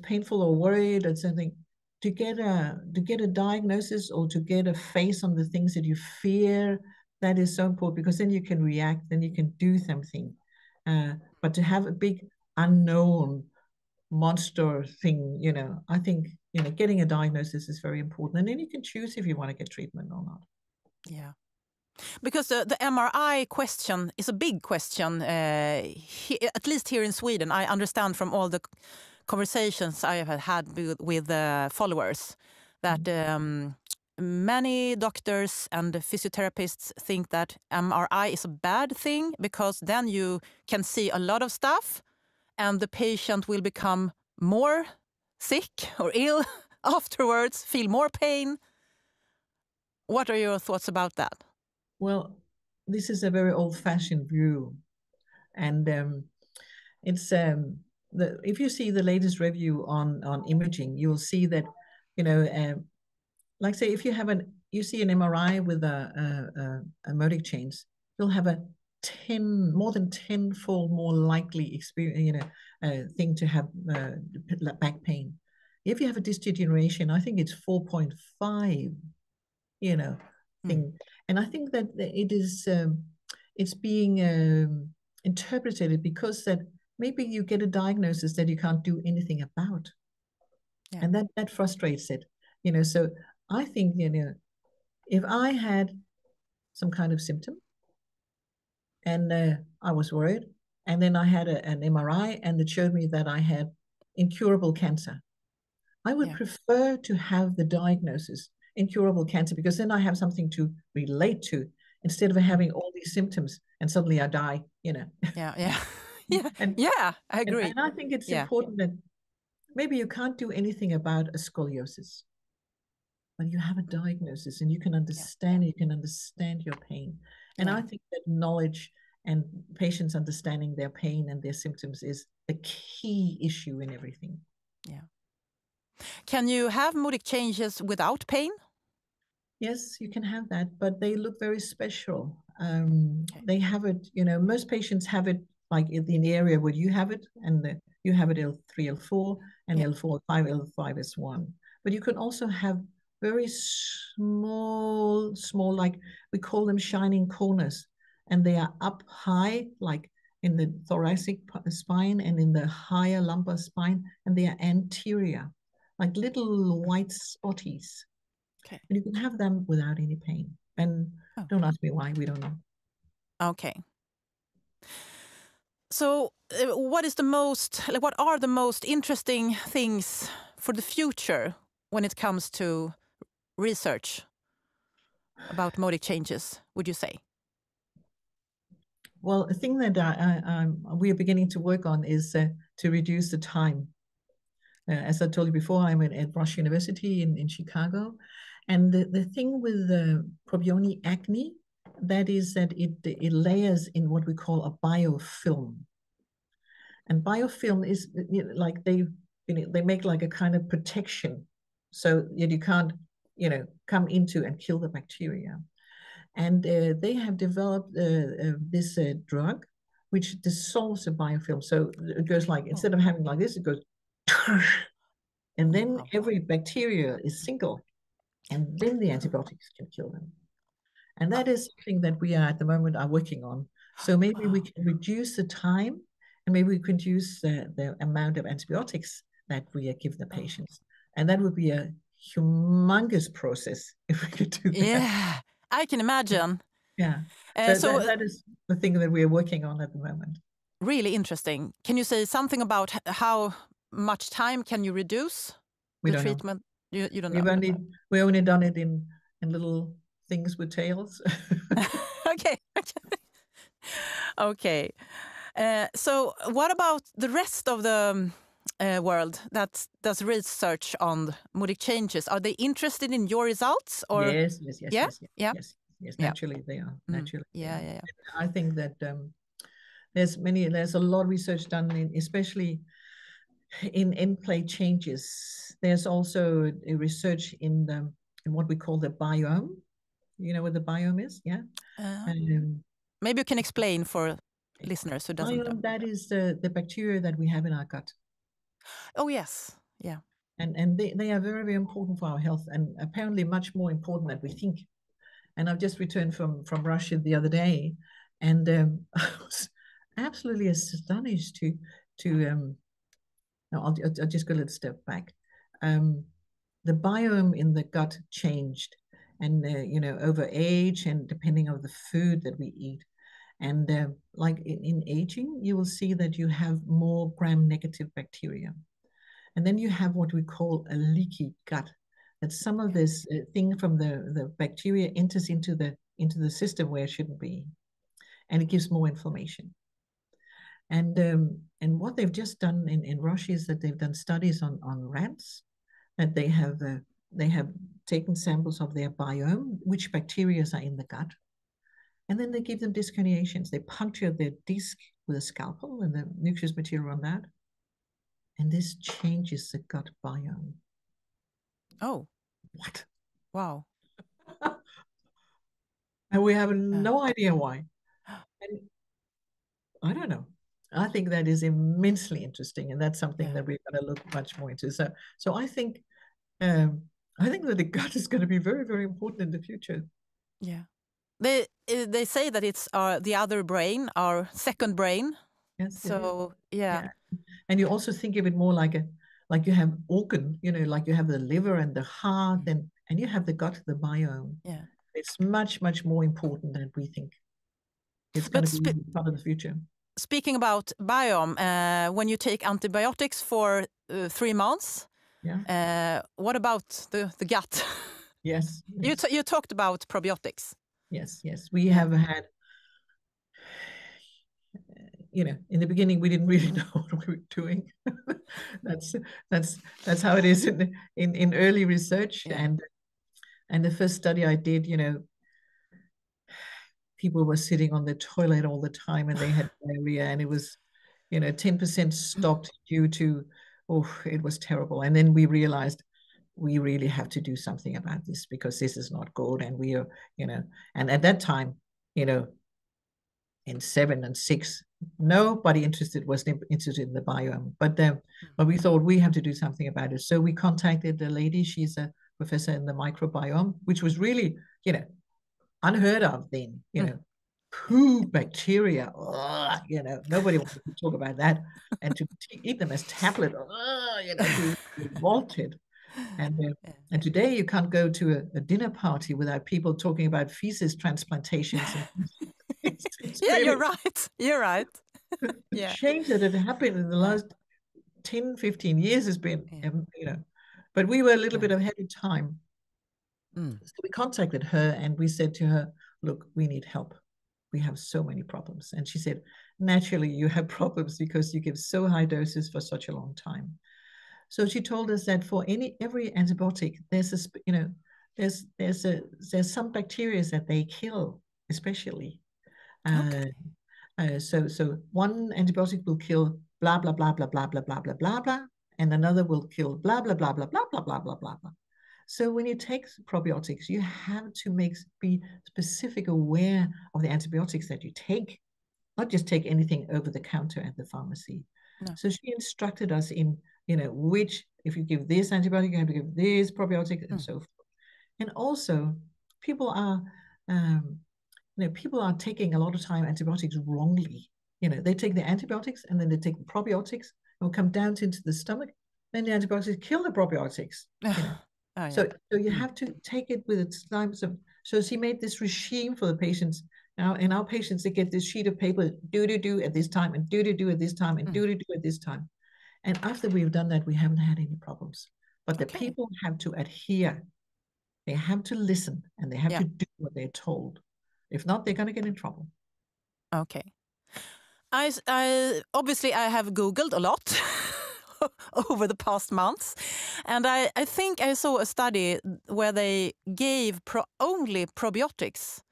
[SPEAKER 1] painful or worried or something, to get a diagnosis or to get a face on the things that you fear, that is so important, because then you can react, then you can do something. But to have a big unknown monster thing, I think, getting a diagnosis is very important. And then you can choose if you want to get treatment or not.
[SPEAKER 2] Yeah. Because the MRI question is a big question, at least here in Sweden. I understand from all the conversations I have had with followers that many doctors and physiotherapists think that MRI is a bad thing, because then you can see a lot of stuff and the patient will become more sick or ill afterwards, feel more pain. What are your thoughts about that?
[SPEAKER 1] Well, this is a very old-fashioned view, and it's if you see the latest review on imaging, you'll see that, you know, like say if you see an MRI with a Modic chains, you'll have a more than 10-fold more likely experience, thing to have back pain. If you have a disc degeneration, I think it's 4.5, thing. And I think that it is it's being interpreted because that maybe you get a diagnosis that you can't do anything about. Yeah. And that frustrates it, so I think, if I had some kind of symptom and I was worried, and then I had an MRI and it showed me that I had incurable cancer, I would prefer to have the diagnosis incurable cancer, because then I have something to relate to instead of having all these symptoms and suddenly I die,
[SPEAKER 2] Yeah.
[SPEAKER 1] And,
[SPEAKER 2] I agree.
[SPEAKER 1] And I think it's important that maybe you can't do anything about a scoliosis, but you have a diagnosis and you can understand you can understand your pain. And I think that knowledge and patients understanding their pain and their symptoms is the key issue in everything.
[SPEAKER 2] Yeah. Can you have Modic changes without pain?
[SPEAKER 1] Yes, you can have that, but they look very special. They have it, most patients have it like in the area where you have it, and you have it L3, L4, and L4, L5, L5 is 1. But you can also have very small, like we call them shining corners, and they are up high, like in the thoracic spine and in the higher lumbar spine, and they are anterior, like little white spotties. Okay. And you can have them without any pain. And don't ask me why, we don't know.
[SPEAKER 2] Okay. So what are the most interesting things for the future when it comes to research about Modic changes, would you say?
[SPEAKER 1] Well, a thing that we are beginning to work on is to reduce the time. As I told you before, I'm at Rush University in Chicago. And the thing with the Propioni acne, that is that it layers in what we call a biofilm. And biofilm is like they make like a kind of protection so that you can't, come into and kill the bacteria. And they have developed this drug which dissolves the biofilm. So it goes like, instead of having like this, it goes, and then every bacteria is single, and then the antibiotics can kill them. And that is something that we are at the moment are working on. So maybe we can reduce the time, and maybe we can reduce the amount of antibiotics that we give the patients. And that would be a humongous process if we could do that.
[SPEAKER 2] Yeah, I can imagine.
[SPEAKER 1] Yeah. So that is the thing that we are working on at the moment.
[SPEAKER 2] Really interesting. Can you say something about how much time can you reduce the treatment? You don't know.
[SPEAKER 1] We only done it in little things with tails.
[SPEAKER 2] Okay. So what about the rest of the world that does research on Modic changes? Are they interested in your results? Or
[SPEAKER 1] yes, naturally they are. Naturally.
[SPEAKER 2] Yeah.
[SPEAKER 1] I think that there's a lot of research done especially in end plate changes. There's also a research in what we call the biome. You know what the biome is? Yeah.
[SPEAKER 2] Maybe you can explain for listeners who doesn't know.
[SPEAKER 1] That is the bacteria that we have in our gut.
[SPEAKER 2] Oh yes, yeah.
[SPEAKER 1] And they are very, very important for our health, and apparently much more important than we think. And I've just returned from Russia the other day, and I was absolutely astonished to no, I'll just go a little step back. The biome in the gut changed, and over age and depending on the food that we eat. And like in aging, you will see that you have more gram-negative bacteria. And then you have what we call a leaky gut, that some of this thing from the bacteria enters into the system where it shouldn't be, and it gives more inflammation. And what they've just done in Russia is that they've done studies on rats, that they have taken samples of their biome, which bacteria are in the gut, and then they give them disc herniations. They puncture their disc with a scalpel and the nucleus material on that, and this changes the gut biome.
[SPEAKER 2] Oh,
[SPEAKER 1] What?
[SPEAKER 2] wow.
[SPEAKER 1] And we have no idea why. And I don't know. I think that is immensely interesting, and that's something that we're going to look much more into. So I think that the gut is going to be very, very important in the future.
[SPEAKER 2] Yeah. They say that it's the other brain, our second brain.
[SPEAKER 1] Yes.
[SPEAKER 2] So yeah.
[SPEAKER 1] And you also think of it more like you have organ, like you have the liver and the heart, and you have the gut, the biome.
[SPEAKER 2] Yeah.
[SPEAKER 1] It's much, much more important than we think. It's going to be part of the future.
[SPEAKER 2] Speaking about biome, when you take antibiotics for 3 months, what about the gut?
[SPEAKER 1] Yes.
[SPEAKER 2] You talked about probiotics.
[SPEAKER 1] Yes. We have had, in the beginning we didn't really know what we were doing. that's how it is in early research. And the first study I did, people were sitting on the toilet all the time and they had diarrhea, and it was 10% stopped due to, it was terrible. And then we realized we really have to do something about this, because this is not good. And we are, and at that time, in 7 and 6, nobody was interested in the biome, but we thought we have to do something about it. So we contacted the lady. She's a professor in the microbiome, which was really, unheard of then, poo bacteria, nobody wanted to talk about that, and to eat them as tablet, to revolted. And today you can't go to a dinner party without people talking about feces transplantations. It's
[SPEAKER 2] yeah,
[SPEAKER 1] really,
[SPEAKER 2] you're right.
[SPEAKER 1] the change that had happened in the last 10, 15 years has been, but we were a little bit ahead of time. So we contacted her and we said to her, look, we need help. We have so many problems. And she said, naturally, you have problems because you give so high doses for such a long time. So she told us that for every antibiotic, there's some bacteria that they kill, especially. So one antibiotic will kill blah blah blah blah blah blah blah blah blah blah, and another will kill blah blah blah blah blah blah blah blah blah blah. So when you take probiotics, you have to be specific, aware of the antibiotics that you take, not just take anything over the counter at the pharmacy. No. So she instructed us in, which, if you give this antibiotic, you have to give this probiotic, and so forth. And also, people are taking a lot of time antibiotics wrongly. They take the antibiotics and then they take the probiotics, and will come down into the stomach. Then the antibiotics kill the probiotics. So you have to take it with its time. So she made this regime for the patients. Now, in our patients, they get this sheet of paper, do at this time, and do at this time, and do at this time. And after we've done that, we haven't had any problems. But the people have to adhere. They have to listen, and they have to do what they're told. If not, they're going to get in trouble.
[SPEAKER 2] Okay. I obviously I have Googled a lot over the past months, and I think I saw a study where they gave only probiotics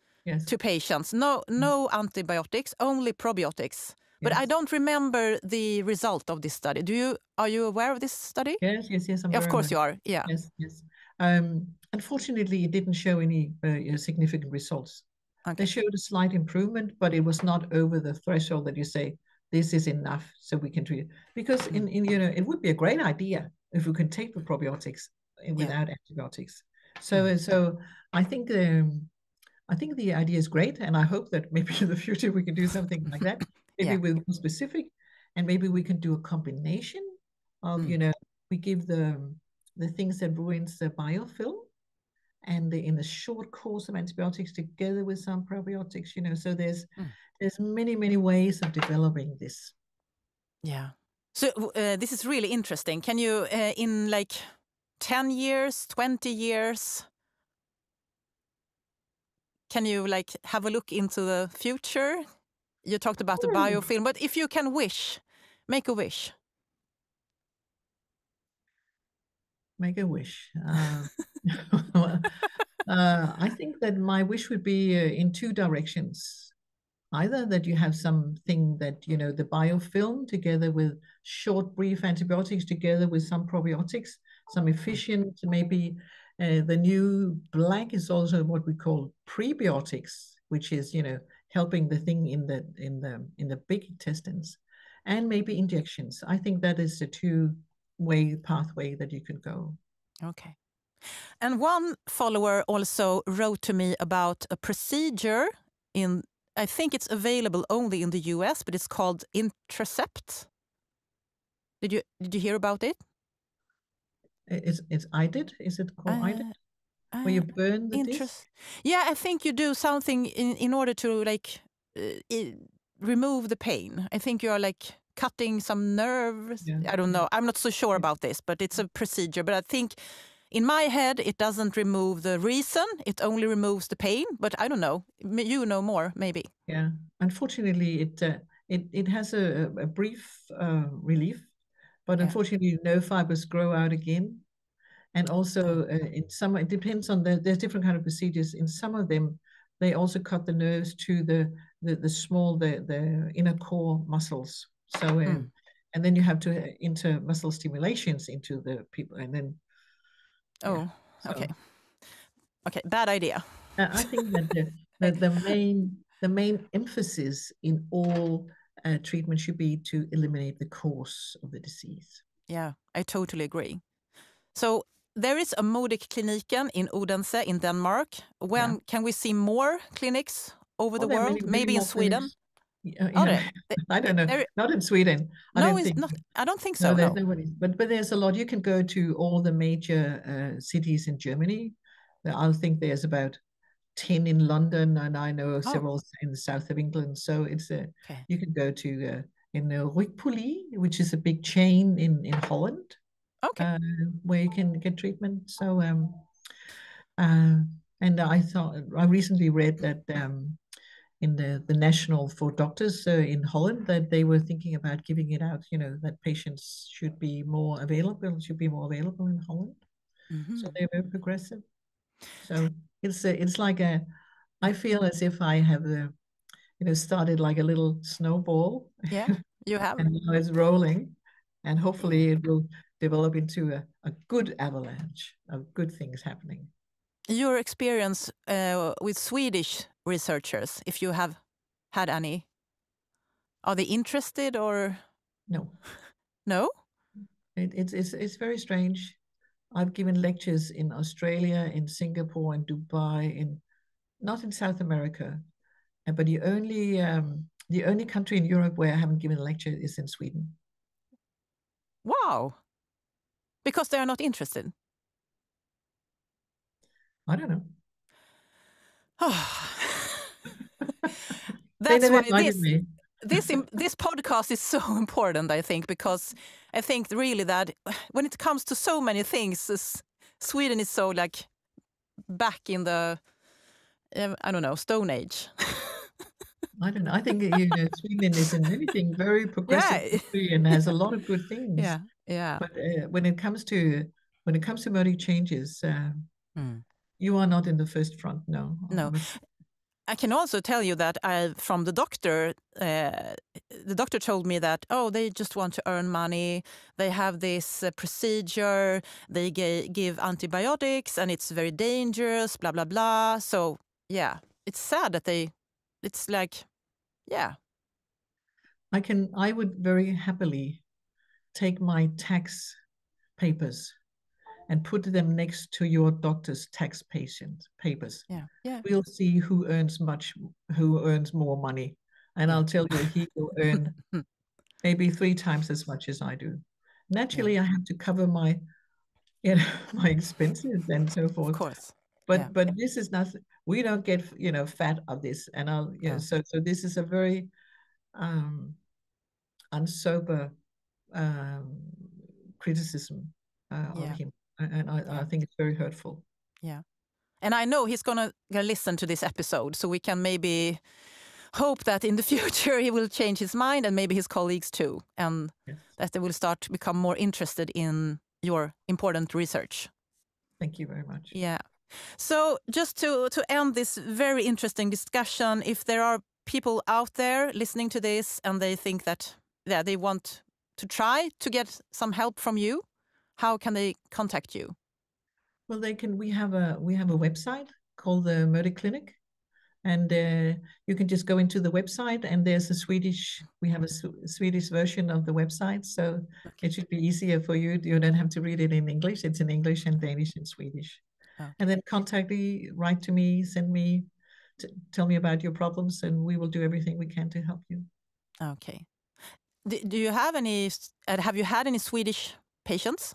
[SPEAKER 2] to patients. No antibiotics, only probiotics. But I don't remember the result of this study. Are you aware of this study?
[SPEAKER 1] Yes.
[SPEAKER 2] Of course you are. Yeah.
[SPEAKER 1] Yes. Unfortunately, it didn't show any significant results. Okay. They showed a slight improvement, but it was not over the threshold that you say this is enough, so we can treat it. Because it would be a great idea if we could take the probiotics without antibiotics. So I think the idea is great, and I hope that maybe in the future we can do something like that. Maybe with more specific, and maybe we can do a combination of we give the things that ruins the biofilm, and in the short course of antibiotics together with some probiotics. So there's many ways of developing this.
[SPEAKER 2] Yeah. So this is really interesting. Can you in like 10 years, 20 years? Can you like have a look into the future? You talked about the biofilm, but if you can make a wish.
[SPEAKER 1] Make a wish. I think that my wish would be in two directions. either that you have something that, the biofilm together with short, brief antibiotics together with some probiotics, some efficient, maybe the new black is also what we call prebiotics, which is, helping the thing in the big intestines, and maybe injections. I think that is the two-way pathway that you can go.
[SPEAKER 2] Okay. And one follower also wrote to me about a procedure I think it's available only in the US, but it's called Intracept. Did you hear about it?
[SPEAKER 1] It's IDID. Is it called IDID? Where you burn the disc?
[SPEAKER 2] Yeah, I think you do something in order to remove the pain. I think you are cutting some nerves. Yeah. I don't know. I'm not so sure about this, but it's a procedure. But I think in my head, it doesn't remove the reason. It only removes the pain. But I don't know. You know more, maybe.
[SPEAKER 1] Yeah. Unfortunately, it has a brief relief, but unfortunately, no fibers grow out again. And also, in some, it depends on there's different kind of procedures. In some of them, they also cut the nerves to the small, the inner core muscles. So, and then you have to enter muscle stimulations into the people, and then.
[SPEAKER 2] Oh, so. Okay, bad idea.
[SPEAKER 1] I think that the main emphasis in all treatment should be to eliminate the cause of the disease.
[SPEAKER 2] Yeah, I totally agree. So there is a Modic Kliniken in Odense in Denmark. When can we see more clinics over the world? Maybe in Sweden?
[SPEAKER 1] I don't know. Not in Sweden.
[SPEAKER 2] I don't think so.
[SPEAKER 1] No, nobody. But there's a lot. You can go to all the major cities in Germany. I think there's about 10 in London, and I know several in the south of England. So it's you can go to in Rukpoli, which is a big chain in Holland, where you can get treatment. So and I recently read that in the National for Doctors in Holland, that they were thinking about giving it out, that patients should be more available in Holland. Mm-hmm. So they're very progressive. So it's like I feel as if I have started like a little snowball.
[SPEAKER 2] Yeah, you have.
[SPEAKER 1] And now it's rolling, and hopefully it will develop into a good avalanche of good things happening.
[SPEAKER 2] Your experience with Swedish researchers, if you have had any, are they interested or?
[SPEAKER 1] No.
[SPEAKER 2] No?
[SPEAKER 1] It's very strange. I've given lectures in Australia, in Singapore, in Dubai, not in South America, but the only country in Europe where I haven't given a lecture is in Sweden.
[SPEAKER 2] Wow! Because they are not interested.
[SPEAKER 1] I don't know.
[SPEAKER 2] That's why this podcast is so important, I think, because I think really that when it comes to so many things, Sweden is so back in the, I don't know, Stone Age.
[SPEAKER 1] I don't know. I think Sweden is in anything very progressive and has a lot of good things.
[SPEAKER 2] Yeah.
[SPEAKER 1] But when it comes to Modic changes, you are not in the first front. No.
[SPEAKER 2] I can also tell you that from the doctor told me that, they just want to earn money. They have this procedure. They give antibiotics and it's very dangerous, blah, blah, blah. So, yeah, it's sad that it's like, yeah.
[SPEAKER 1] I would very happily take my tax papers and put them next to your doctor's tax papers.
[SPEAKER 2] Yeah.
[SPEAKER 1] We'll see who earns more money. And I'll tell you, he will earn maybe 3 times as much as I do. Naturally, I have to cover my expenses and so forth.
[SPEAKER 2] Of course.
[SPEAKER 1] But this is not, we don't get, fat of this. And so this is a very unsober criticism of him. And I think it's very hurtful.
[SPEAKER 2] Yeah. And I know he's going to listen to this episode, so we can maybe hope that in the future he will change his mind, and maybe his colleagues too, and that they will start to become more interested in your important research.
[SPEAKER 1] Thank you very much.
[SPEAKER 2] Yeah. So just to end this very interesting discussion, if there are people out there listening to this and they think that they want to try to get some help from you, how can they contact you?
[SPEAKER 1] Well, they can. We have a website called the Modic Clinic, and you can just go into the website, and there's a Swedish. We have a Swedish version of the website, so it should be easier for you. You don't have to read it in English. It's in English and Danish and Swedish.
[SPEAKER 2] Okay.
[SPEAKER 1] And then contact me, write to me, send me, tell me about your problems, and we will do everything we can to help you.
[SPEAKER 2] Okay. Do you have any? Have you had any Swedish patients?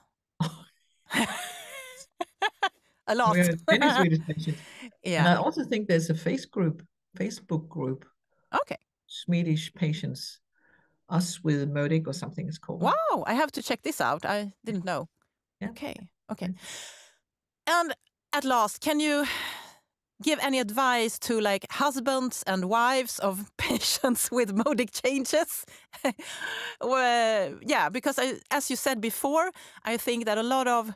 [SPEAKER 2] A lot.
[SPEAKER 1] We have many Swedish patients.
[SPEAKER 2] Yeah.
[SPEAKER 1] And I also think there's a Facebook group.
[SPEAKER 2] Okay.
[SPEAKER 1] Swedish patients, us with Modic or something it's called.
[SPEAKER 2] Wow, I have to check this out. I didn't know.
[SPEAKER 1] Yeah.
[SPEAKER 2] Okay. And at last, can you give any advice to like husbands and wives of patients with Modic changes? Because as you said before, I think that a lot of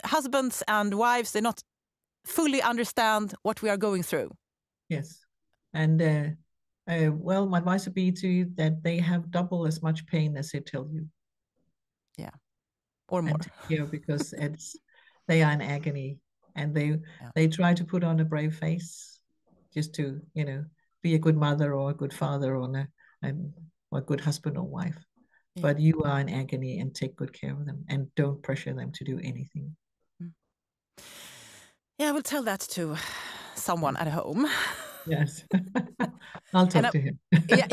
[SPEAKER 2] husbands and wives, they not fully understand what we are going through. Yes.
[SPEAKER 1] And well, my advice would be to you that they have double as much pain as they tell you.
[SPEAKER 2] Yeah. Or more.
[SPEAKER 1] Because they are in agony, and they try to put on a brave face just to, be a good mother or a good father or a good husband or wife. Yeah. But you are in agony, and take good care of them and don't pressure them to do anything.
[SPEAKER 2] Yeah, I will tell that to someone at home.
[SPEAKER 1] Yes. I'll talk to him.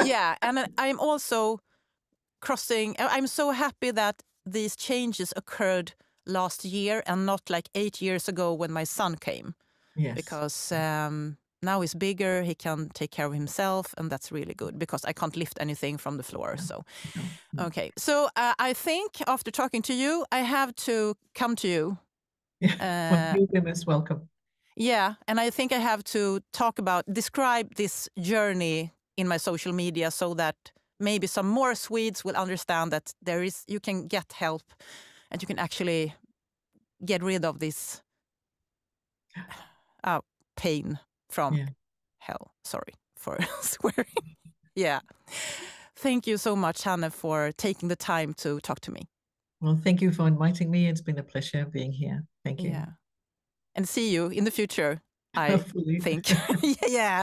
[SPEAKER 2] Yeah. And I'm also I'm so happy that these changes occurred last year and not like 8 years ago when my son came.
[SPEAKER 1] Yes.
[SPEAKER 2] Because now he's bigger, he can take care of himself, and that's really good because I can't lift anything from the floor. So, okay. So I think after talking to you, I have to come to you.
[SPEAKER 1] Yeah, you're most welcome.
[SPEAKER 2] Yeah, and I think I have to describe this journey in my social media so that maybe some more Swedes will understand that you can get help and you can actually get rid of this pain from hell. Sorry for swearing. Yeah. Thank you so much, Hanne, for taking the time to talk to me.
[SPEAKER 1] Well, thank you for inviting me. It's been a pleasure being here. Thank you.
[SPEAKER 2] Yeah. And see you in the future, I
[SPEAKER 1] Hopefully.
[SPEAKER 2] think. Yeah.